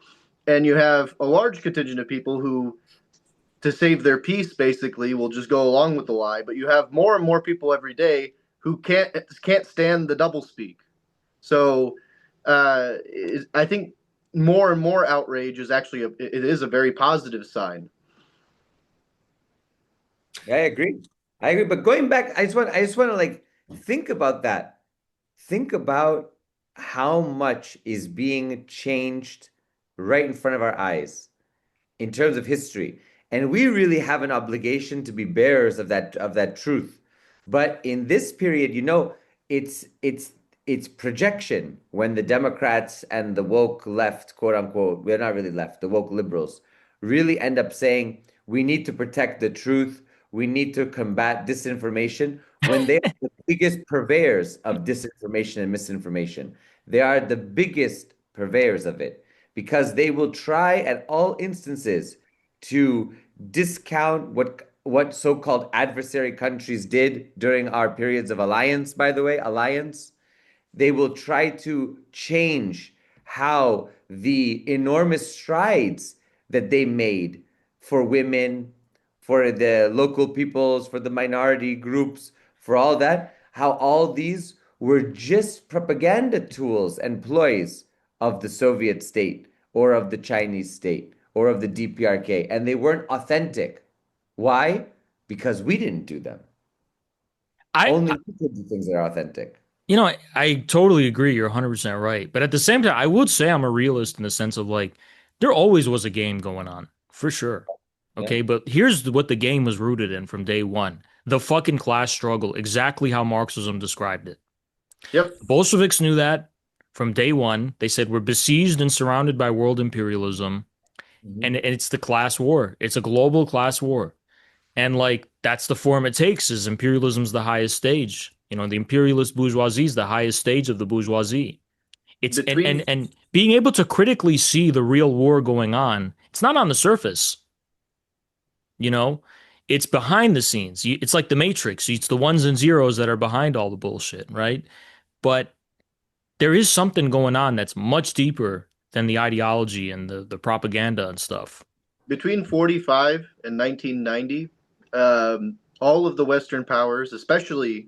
and you have a large contingent of people who, to save their peace, basically will just go along with the lie. But you have more and more people every day who can't stand the doublespeak. So I think more and more outrage is actually it is a very positive sign. I agree. I agree. But going back, I just want to like think about that. Think about how much is being changed right in front of our eyes in terms of history. And we really have an obligation to be bearers of that truth. But in this period, it's projection when the Democrats and the woke left, quote unquote, we're not really left, the woke liberals really end up saying we need to protect the truth, we need to combat disinformation when they are the biggest purveyors of disinformation and misinformation. They are the biggest purveyors of it because they will try at all instances to discount what so-called adversary countries did during our periods of alliance, by the way, alliance. They will try to change how the enormous strides that they made for women, for the local peoples, for the minority groups, for all that, how all these were just propaganda tools and ploys of the Soviet state or of the Chinese state or of the DPRK, and they weren't authentic. Why? Because we didn't do them. I, Only we could do things that are authentic. I totally agree. You're 100% right. But at the same time, I would say I'm a realist in the sense of like, there always was a game going on, for sure. Yeah. Okay. But here's what the game was rooted in from day one: the fucking class struggle, exactly how Marxism described it. Yep. The Bolsheviks knew that from day one. They said we're besieged and surrounded by world imperialism, Mhm. and it's the class war. It's a global class war. And like that's the form it takes is imperialism's the highest stage. The imperialist bourgeoisie is the highest stage of the bourgeoisie. It's Between and being able to critically see the real war going on, it's not on the surface, you know? It's behind the scenes. It's like the Matrix. It's the ones and zeros that are behind all the bullshit, right? But there is something going on that's much deeper than the ideology and the propaganda and stuff. between 45 and 1990, all of the Western powers, especially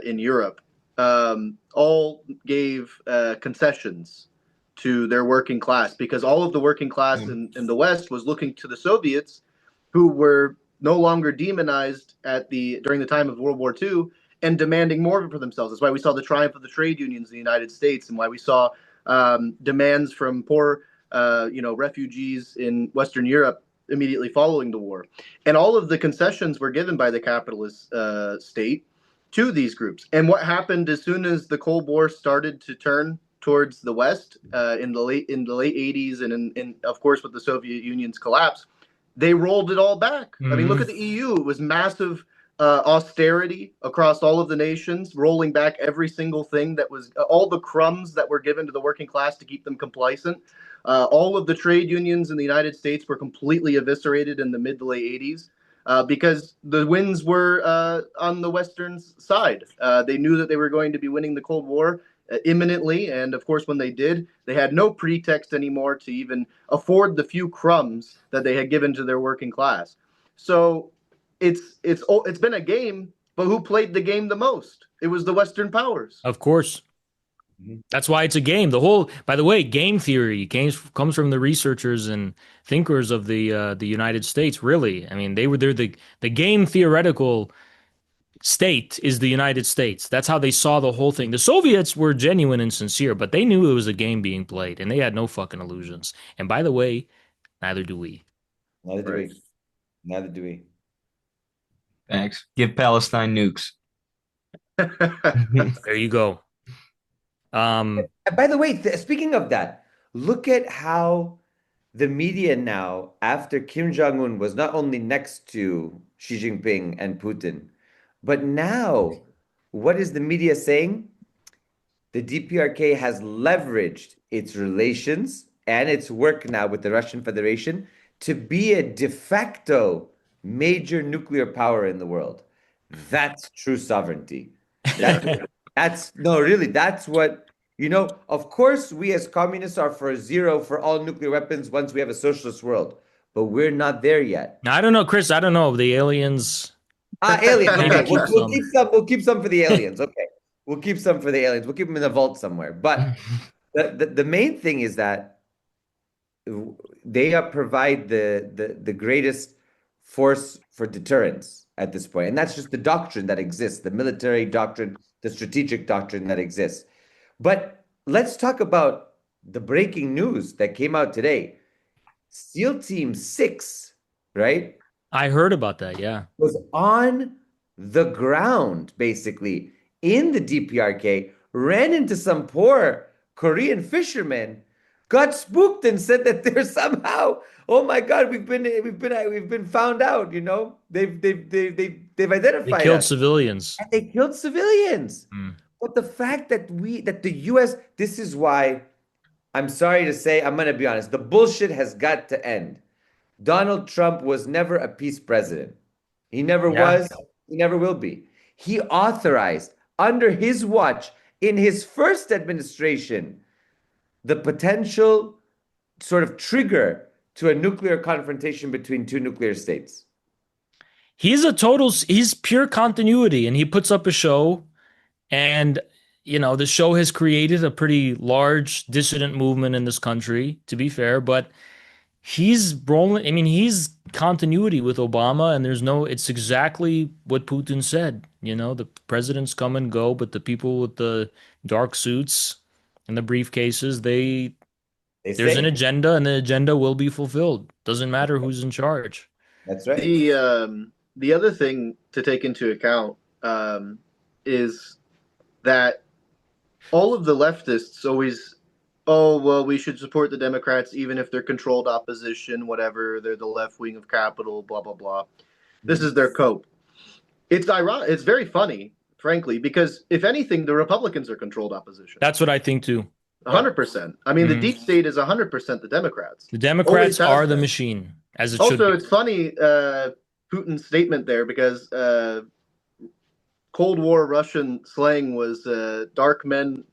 in Europe, all gave concessions to their working class because all of the working class in the West was looking to the Soviets, who were no longer demonized during the time of World War II and demanding more for themselves. That's why we saw the triumph of the trade unions in the United States, and why we saw demands from poor refugees in Western Europe immediately following the war. And all of the concessions were given by the capitalist state to these groups. And what happened as soon as the Cold War started to turn towards the West in the late 80s, and of course with the Soviet Union's collapse, they rolled it all back. I mean, look Mm-hmm. at the EU. It was massive austerity across all of the nations, rolling back every single thing that was all the crumbs that were given to the working class to keep them complacent. All of the trade unions in the United States were completely eviscerated in the mid to late 80s because the winds were on the Western side. They knew that they were going to be winning the Cold War imminently. And of course, when they did, they had no pretext anymore to even afford the few crumbs that they had given to their working class. So it's been a game, but who played the game the most? It was the Western powers. Of course. That's why it's a game. By the way, game theory comes from the researchers and thinkers of the United States. Really, I mean, they're the game theoretical state is the United States. That's how they saw the whole thing. The Soviets were genuine and sincere, but they knew it was a game being played, and they had no fucking illusions. And by the way, neither do we. Neither do Right. we. Neither do we. Thanks. Give Palestine nukes. There you go. By the way, speaking of that, look at how the media now, after Kim Jong-un was not only next to Xi Jinping and Putin, but now, what is the media saying? The DPRK has leveraged its relations and its work now with the Russian Federation to be a de facto major nuclear power in the world. That's true sovereignty. That's no, really, that's what, of course, we as communists are for zero for all nuclear weapons once we have a socialist world, but we're not there yet. Now, I don't know, Chris. I don't know. The aliens Aliens. maybe Okay, keep we'll some. keep some. We'll keep some for the aliens. Okay, we'll keep some for the aliens. We'll keep them in the vault somewhere. But the main thing is that they provide the greatest force for deterrence at this point, and that's just the doctrine that exists, the military doctrine, the strategic doctrine that exists. But let's talk about the breaking news that came out today. SEAL Team 6, right, I heard about that. Yeah. was on the ground, basically, in the DPRK, ran into some poor Korean fishermen, got spooked and said that they're somehow, oh my God, we've been found out, they've They identified killed us. civilians. And they killed civilians. Mm. But the fact that the US, this is why I'm sorry to say, I'm going to be honest, the bullshit has got to end. Donald Trump was never a peace president. He never Yeah. was, he never will be. He authorized, under his watch, in his first administration, the potential sort of trigger to a nuclear confrontation between two nuclear states. He's pure continuity, and he puts up a show, and the show has created a pretty large dissident movement in this country, to be fair, but he's rolling. I mean, he's continuity with Obama, and it's exactly what Putin said. The presidents come and go, but the people with the dark suits and the briefcases, there's an Stay. agenda, and the agenda will be fulfilled. Doesn't matter who's in charge. That's right. The other thing to take into account is that all of the leftists always, oh, well, we should support the Democrats even if they're controlled opposition, whatever, they're the left wing of capital, blah, blah, blah. This is their cope. It's ironic. It's very funny, frankly, because if anything, the Republicans are controlled opposition. That's what I think too. 100%. I mean, the deep state is 100% the Democrats. The Democrats Always has are the been. machine, as it should Also, be. it's funny, Putin's statement there, because Cold War Russian slang was dark men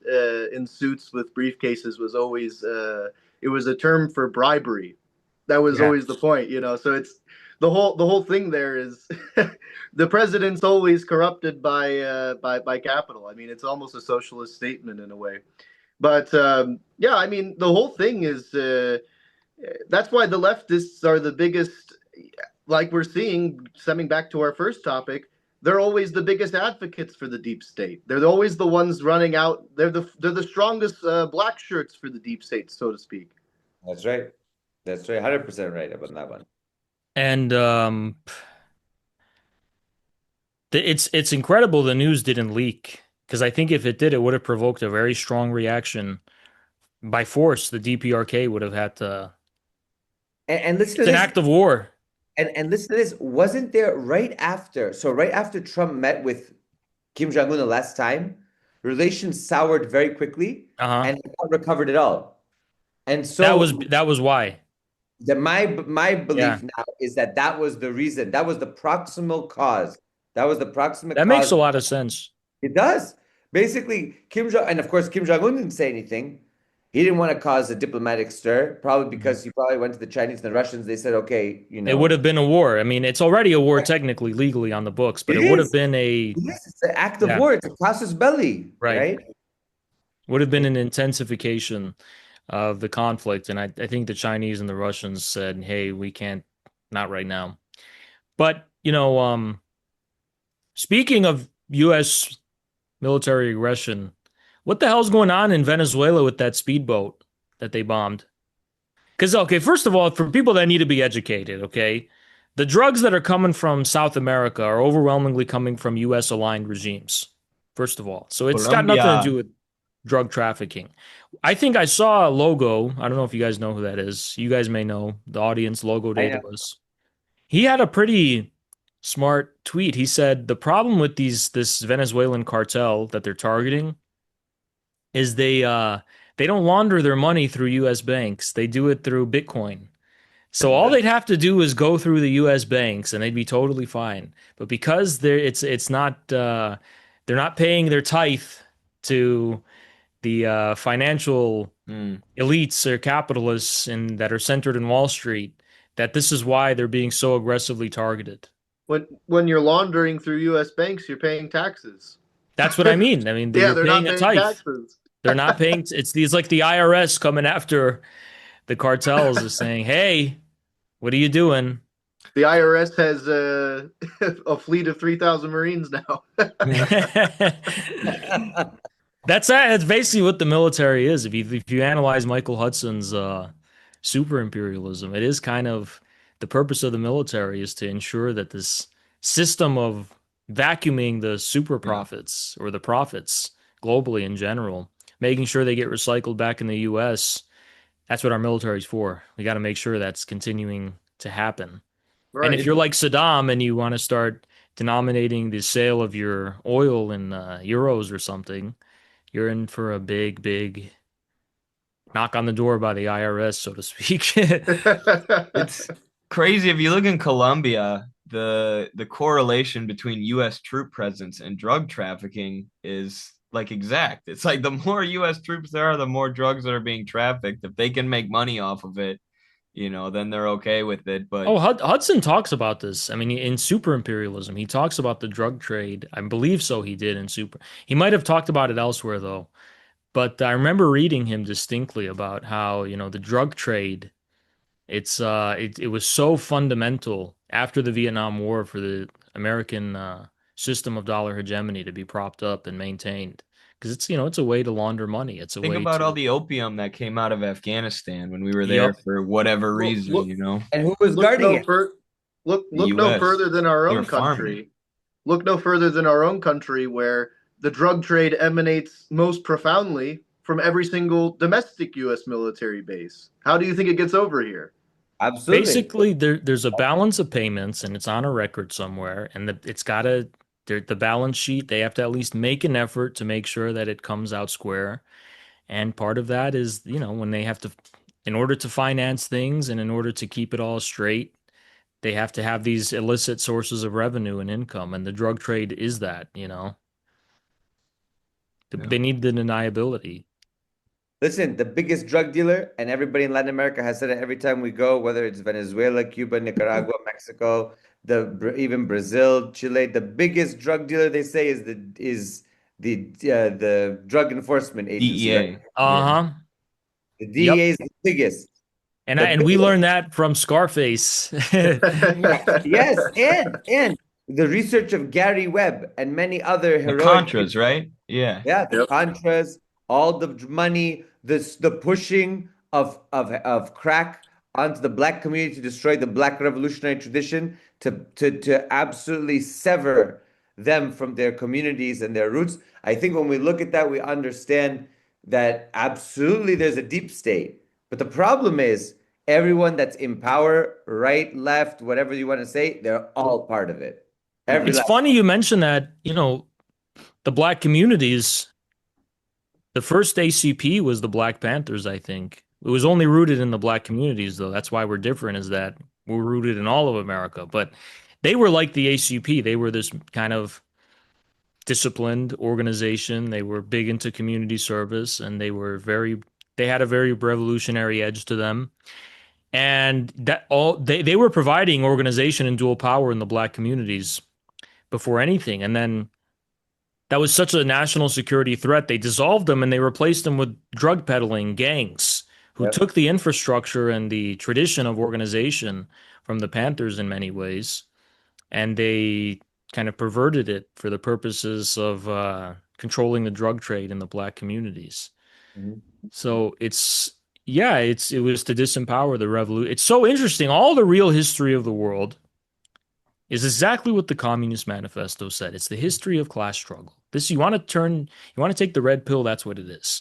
in suits with briefcases was always it was a term for bribery. That was always the point, So it's the whole thing there is the president's always corrupted by capital. I mean, it's almost a socialist statement in a way. But yeah, I mean, the whole thing is that's why the leftists are the biggest. Like we're seeing, stemming back to our first topic, they're always the biggest advocates for the deep state. They're always the ones running out. They're the strongest black shirts for the deep state, so to speak. That's right. That's right. 100% right about that one. And it's incredible the news didn't leak, because I think if it did, it would have provoked a very strong reaction. By force, the DPRK would have had to. And listen to It's an this. act of war. And listen to this. Wasn't there right after Trump met with Kim Jong-un the last time, relations soured very quickly and not recovered at all. And so that was why. my belief now is that was the reason. That was the proximal cause. That was the proximate That cause. makes a lot of sense. It does. Basically, and of course, Kim Jong-un didn't say anything. He didn't want to cause a diplomatic stir, probably because he probably went to the Chinese and the Russians. They said, okay, It would have been a war. I mean, it's already a war technically, legally on the books, but it would have been a. Yes, it's an act of war. It's a casus belli, right? Would have been an intensification of the conflict. And I think the Chinese and the Russians said, hey, we can't, not right now. But, speaking of U.S. military aggression, what the hell's going on in Venezuela with that speedboat that they bombed? Because, okay, first of all, for people that need to be educated, okay, the drugs that are coming from South America are overwhelmingly coming from U.S. aligned regimes, first of all. So it's got nothing to Colombia. do with drug trafficking. I think I saw a logo. I don't know if you guys know who that is. You guys may know the audience, Logo I know. Daedalus. He had a pretty smart tweet. He said the problem with this Venezuelan cartel that they're targeting is they don't launder their money through US banks. They do it through Bitcoin. So all they'd have to do is go through the US banks and they'd be totally fine. But because it's not they're not paying their tithe to the financial elites or capitalists that are centered in Wall Street, that this is why they're being so aggressively targeted. When you're laundering through U.S. banks, you're paying taxes. That's what I mean. I mean, Yeah, you're they're paying not a paying tithe. taxes. They're not paying. It's these like the IRS coming after the cartels is saying, "Hey, what are you doing?" The IRS has a fleet of 3,000 Marines now. That's basically what the military is. If you analyze Michael Hudson's super imperialism, it is kind of the purpose of the military is to ensure that this system of vacuuming the super profits or the profits globally in general, making sure they get recycled back in the US, that's what our military's for. We got to make sure that's continuing to happen. And if Right. you're like Saddam and you want to start denominating the sale of your oil in euros or something, you're in for a big, big knock on the door by the IRS, so to speak. It's crazy if you look in Colombia, the correlation between US troop presence and drug trafficking is like exact. It's like the more US troops there are, the more drugs that are being trafficked. If they can make money off of it, then they're okay with it. But Oh, Hudson talks about this. I mean, in Super Imperialism, he talks about the drug trade. I believe so. He did in Super. He might have talked about it elsewhere though. But I remember reading him distinctly about how, the drug trade, it was so fundamental after the Vietnam War for the American system of dollar hegemony to be propped up and maintained. Because it's a way to launder money. It's a think way about all to, the opium that came out of Afghanistan when we were there yep. for whatever Well, reason. And who was look guarding no it? fur- The look no US. further than our They were own farming it. country. Look no further than our own country, where the drug trade emanates most profoundly from every single domestic U.S. military base. How do you think it gets over here? Absolutely. Basically, there's a balance of payments and it's on a record somewhere, and it's got to the balance sheet. They have to at least make an effort to make sure that it comes out square. And part of that is, when they have to, in order to finance things and in order to keep it all straight, they have to have these illicit sources of revenue and income, and the drug trade is that. Yeah. They need the deniability. Listen, the biggest drug dealer, and everybody in Latin America has said it every time we go, whether it's Venezuela, Cuba, Nicaragua, Mexico, even Brazil, Chile, the biggest drug dealer they say is the Drug Enforcement Agency, right? DEA. Yeah. Uh-huh. The Yep. DEA is the biggest. And The and we biggest. learned that from Scarface. Yes, and the research of Gary Webb and many other The heroic. Contras, right? Yeah. Yeah, the Yep. Contras, all the money, the pushing of crack onto the black community to destroy the black revolutionary tradition, to absolutely sever them from their communities and their roots. I think when we look at that, we understand that absolutely there's a deep state. But the problem is everyone that's in power, right, left, whatever you want to say, they're all part of it. Every It's last funny you mentioned that, the black communities, the first ACP was the Black Panthers, I think. It was only rooted in the black communities, though. That's why we're different, is that we're rooted in all of America. But they were like the ACP. They were this kind of disciplined organization. They were big into community service, and they had a very revolutionary edge to them. And they were providing organization and dual power in the black communities before anything. And then that was such a national security threat. They dissolved them and they replaced them with drug peddling gangs who Yep. took the infrastructure and the tradition of organization from the Panthers in many ways, and they kind of perverted it for the purposes of controlling the drug trade in the black communities. Mhm. So it was to disempower the revolution. It's so interesting. All the real history of the world is exactly what the Communist Manifesto said. It's the history of class struggle. This you want to take the red pill. That's what it is.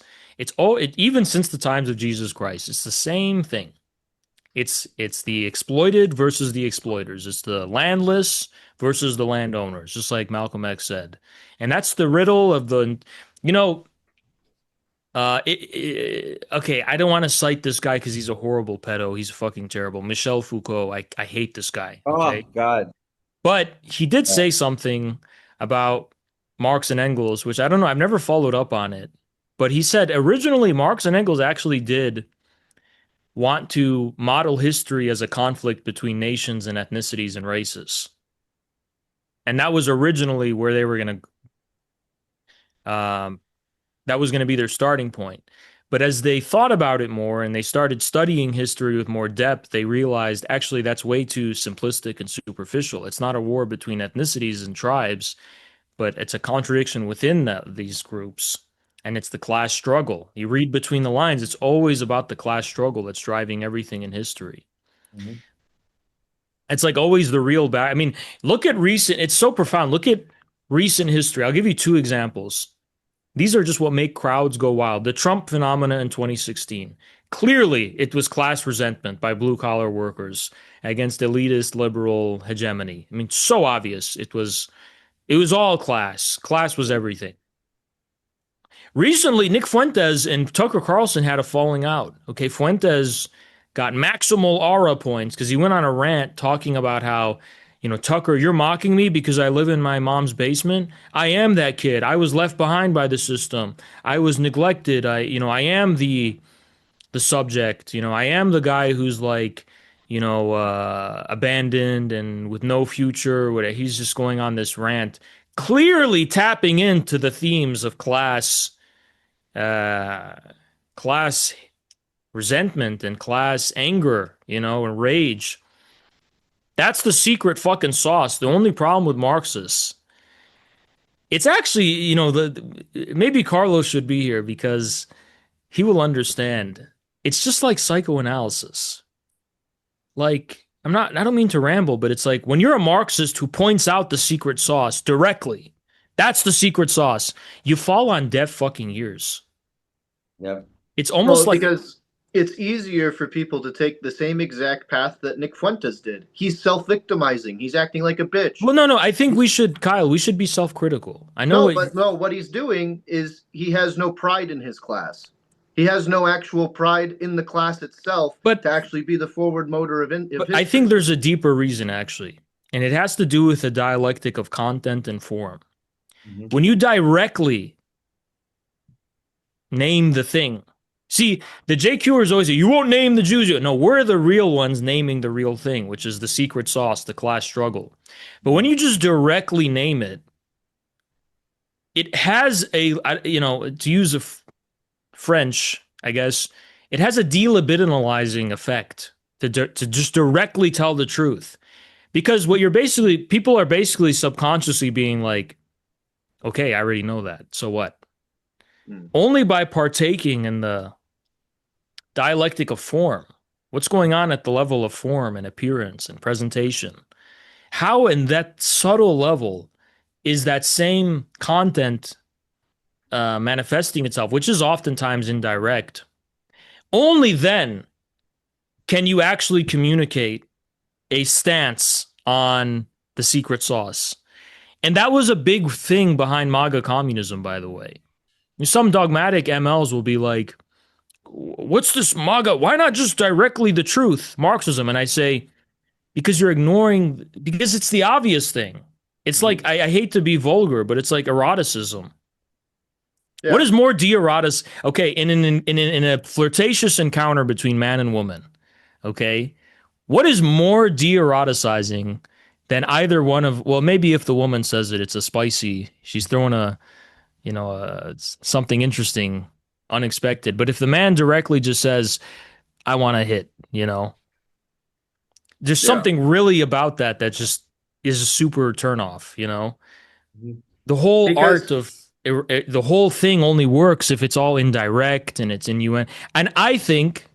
Even since the times of Jesus Christ. It's the same thing. It's the exploited versus the exploiters. It's the landless versus the landowners, just like Malcolm X said. And that's the riddle of the, you know, okay, I don't want to cite this guy because he's a horrible pedo. He's fucking terrible. Michel Foucault. I hate this guy. Oh Okay. God. But he did Yeah. say something about Marx and Engels, which I don't know. I've never followed up on it. But he said originally Marx and Engels actually did want to model history as a conflict between nations and ethnicities and races. And that was originally where they were going that was going to be their starting point. But as they thought about it more and they started studying history with more depth, they realized actually that's way too simplistic and superficial. It's not a war between ethnicities and tribes, but it's a contradiction within these groups. And it's the class struggle. You read between the lines, it's always about the class struggle that's driving everything in history. Mhm. It's like always the real I mean, look at recent, it's so profound. Look at recent history. I'll give you two examples. These are just what make crowds go wild. The Trump phenomena in 2016. Clearly, it was class resentment by blue collar workers against elitist liberal hegemony. I mean, so obvious. It was all class. Class was everything. Recently, Nick Fuentes and Tucker Carlson had a falling out. Okay, Fuentes got maximal aura points because he went on a rant talking about how, Tucker, you're mocking me because I live in my mom's basement. I am that kid. I was left behind by the system. I was neglected. I am the subject. I am the guy who's like, abandoned and with no future. Whatever. He's just going on this rant, clearly tapping into the themes of uh, class resentment and class anger, and rage. That's the secret fucking sauce. The only problem with Marxists, it's actually, maybe Carlos should be here because he will understand. It's just like psychoanalysis. Like, I don't mean to ramble, but it's like when you're a Marxist who points out the secret sauce directly, that's the secret sauce. You fall on deaf fucking ears. Yep. It's almost like because it's easier for people to take the same exact path that Nick Fuentes did. He's self-victimizing. He's acting like a bitch. well, no. I think Kyle, we should be self-critical. I know What he's doing is he has no pride in his class. He has no actual pride in the class itself But- to actually be the forward motor of but history. I think there's a deeper reason actually, and it has to do with the dialectic of content and form. Mhm. When you directly name the thing, see, the JQers always say, you won't name the Jews. No, we're the real ones naming the real thing, which is the secret sauce, the class struggle. But when you just directly name it, it has to use French, I guess, it has a delibidinalizing effect to just directly tell the truth. Because people are basically subconsciously being like, okay, I already know that. So what? Only by partaking in the dialectic of form, what's going on at the level of form and appearance and presentation, how in that subtle level is that same content manifesting itself, which is oftentimes indirect. Only then can you actually communicate a stance on the secret sauce. And that was a big thing behind MAGA communism, by the way. Some dogmatic MLs will be like, what's this MAGA? Why not just directly the truth, Marxism? And I say, because it's the obvious thing. It's like, I hate to be vulgar, but it's like eroticism. Yeah. What is more de-erotic? Okay, in a flirtatious encounter between man and woman, okay, what is more de-eroticizing then either one of, well, maybe if the woman says it, it's a spicy, she's throwing a, something interesting, unexpected. But if the man directly just says, I want to hit, there's Yeah. something really about that just is a super turnoff. Mhm. The whole art Because of the whole thing only works if it's all indirect and it's innuendo. And I think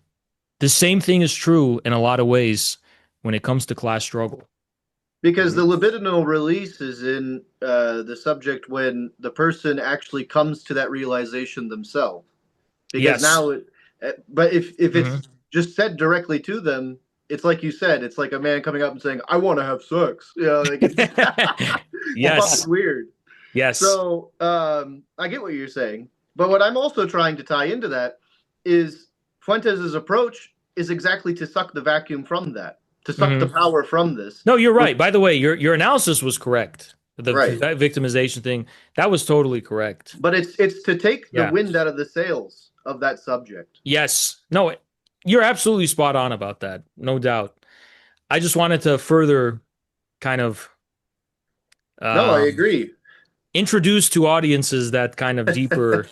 the same thing is true in a lot of ways when it comes to class struggle. because the libidinal release is in the subject when the person actually comes to that realization themselves. Because Yes. now, but if Mhm. it's just said directly to them, it's like you said, it's like a man coming up and saying, "I want to have sex." Like it's Yes. fucking weird. Yes. So I get what you're saying, but what I'm also trying to tie into that is Fuentes's approach is exactly to suck the vacuum from that, to suck the Mhm. power from this. No, you're Which, right. By the way, your analysis was correct. The right, victimization thing, that was totally correct. but it's to take the Yeah. wind out of the sails of that subject. Yes. No, you're absolutely spot on about that. No doubt. I just wanted to further kind of No, I um, agree. introduce to audiences that kind of deeper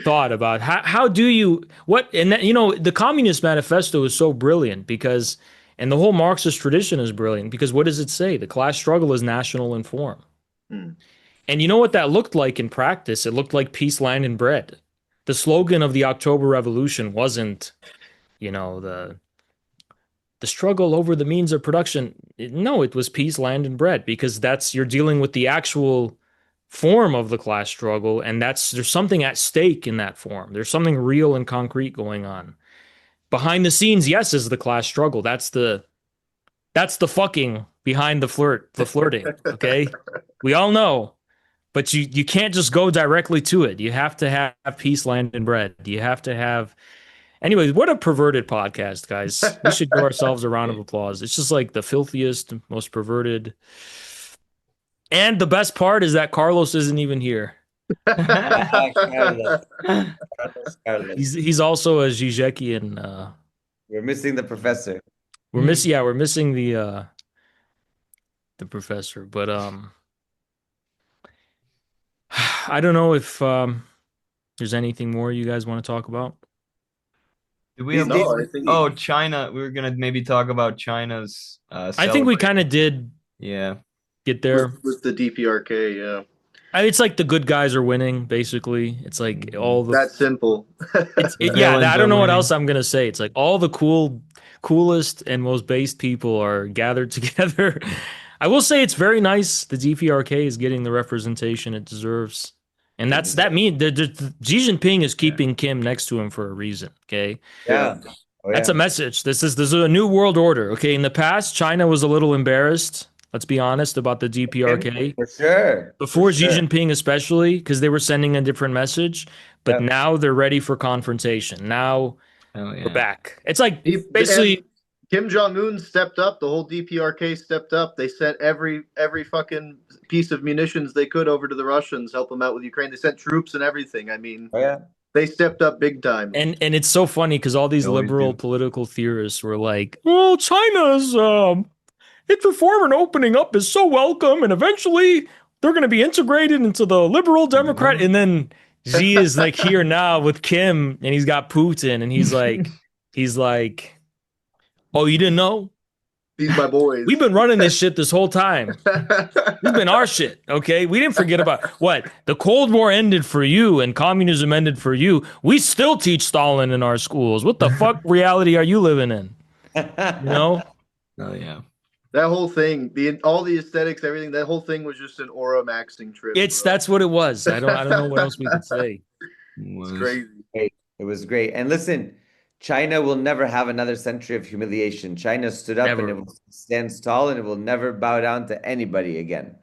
thought about how do you what and that, the Communist Manifesto is so brilliant because and the whole Marxist tradition is brilliant because what does it say? The class struggle is national in form. Hmm. And you know what that looked like in practice? It looked like peace, land, and bread. The slogan of the October Revolution wasn't, the struggle over the means of production. No, it was peace, land, and bread because you're dealing with the actual form of the class struggle, and there's something at stake in that form. There's something real and concrete going on. Behind the scenes, yes, is the class struggle. That's the fucking behind the flirting. Okay, we all know. But you can't just go directly to it. You have to have peace, land, and bread. You have to have. Anyways, what a perverted podcast, guys. We should give ourselves a round of applause. It's just like the filthiest, most perverted. And the best part is that Carlos isn't even here. Ah, Carlos, Carlos, Carlos. He's also a Zizekian. We're missing the professor. We're missing the professor. But I don't know if there's anything more you guys want to talk about. Do we have No, I think Oh, China. We were gonna maybe talk about China's I think we celebration. kind of did Yeah. get there. with the DPRK, yeah, It's like the good guys are winning, basically. It's like all the that simple. yeah, Villains I are don't know what winning. else I'm gonna say. It's like all the coolest and most based people are gathered together. I will say it's very nice. The DPRK is getting the representation it deserves, and They that deserve. mean Xi Jinping is keeping Kim next to him for a reason. Okay, Yeah. Oh, that's a yeah. message. This is a new world order. Okay, in the past, China was a little embarrassed. Let's be honest about the DPRK For sure. For before Xi sure. Jinping, especially because they were sending a different message. But Yep. now they're ready for confrontation. Now Oh we're yeah. back. It's like And basically, Kim Jong Un stepped up. The whole DPRK stepped up. They sent every fucking piece of munitions they could over to the Russians, help them out with Ukraine. They sent troops and everything. I mean, Oh, yeah. they stepped up big time. and it's so funny because all these They always liberal do. political theorists were like, "Well, China's its reform and opening up is so welcome, and eventually they're going to be integrated into the liberal Democrat." And then Xi is like here now with Kim, and he's got Putin, and he's like, "Oh, you didn't know? These my boys. We've been running this shit this whole time. This has been our shit, okay? We didn't forget about what the Cold War ended for you and communism ended for you. We still teach Stalin in our schools. What the fuck reality are you living in? You know? Oh yeah. That whole thing, all the aesthetics, everything. That whole thing was just an aura maxing trip. That's what it was. I don't know what else we could say. It's crazy. Great. It was great. And listen, China will never have another century of humiliation. China stood up and Never. it will stand tall and it will never bow down to anybody again.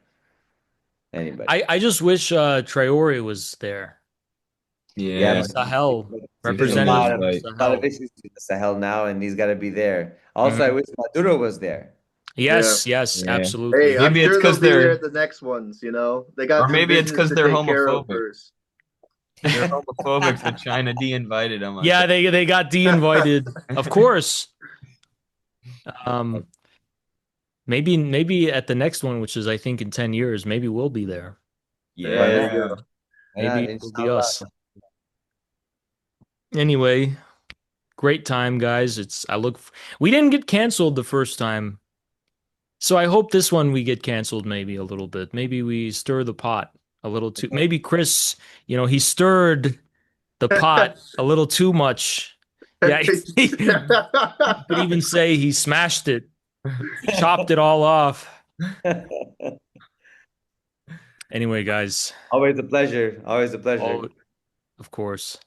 Anybody. I just wish Traore was there. Yeah. but Sahel there's representative a lot of, Right. Sahel. issues in the Sahel now, and he's got to be there. Also, I wish Maduro was there. Yes, Yeah. absolutely. Hey, I'm Maybe it's sure 'cause they'll be there they're- at the next ones. You know, they got Or some maybe it's business 'cause to they're take care of homophobic. first. They're homophobic, so China de-invited them. Yeah, they got de-invited. Of course. Maybe at the next one, which is I think in 10 years, maybe we'll be there. Why not? Yeah. Yeah. Maybe Yeah, it'll be inshallah. us. Anyway, great time, guys. We didn't get canceled the first time. So I hope this one we get canceled maybe a little bit. Maybe we stir the pot a little too. Maybe Chris, he stirred the pot a little too much. Yeah, he could even say he smashed it, chopped it all off. Anyway, guys. Always a pleasure. Always a pleasure. Of course.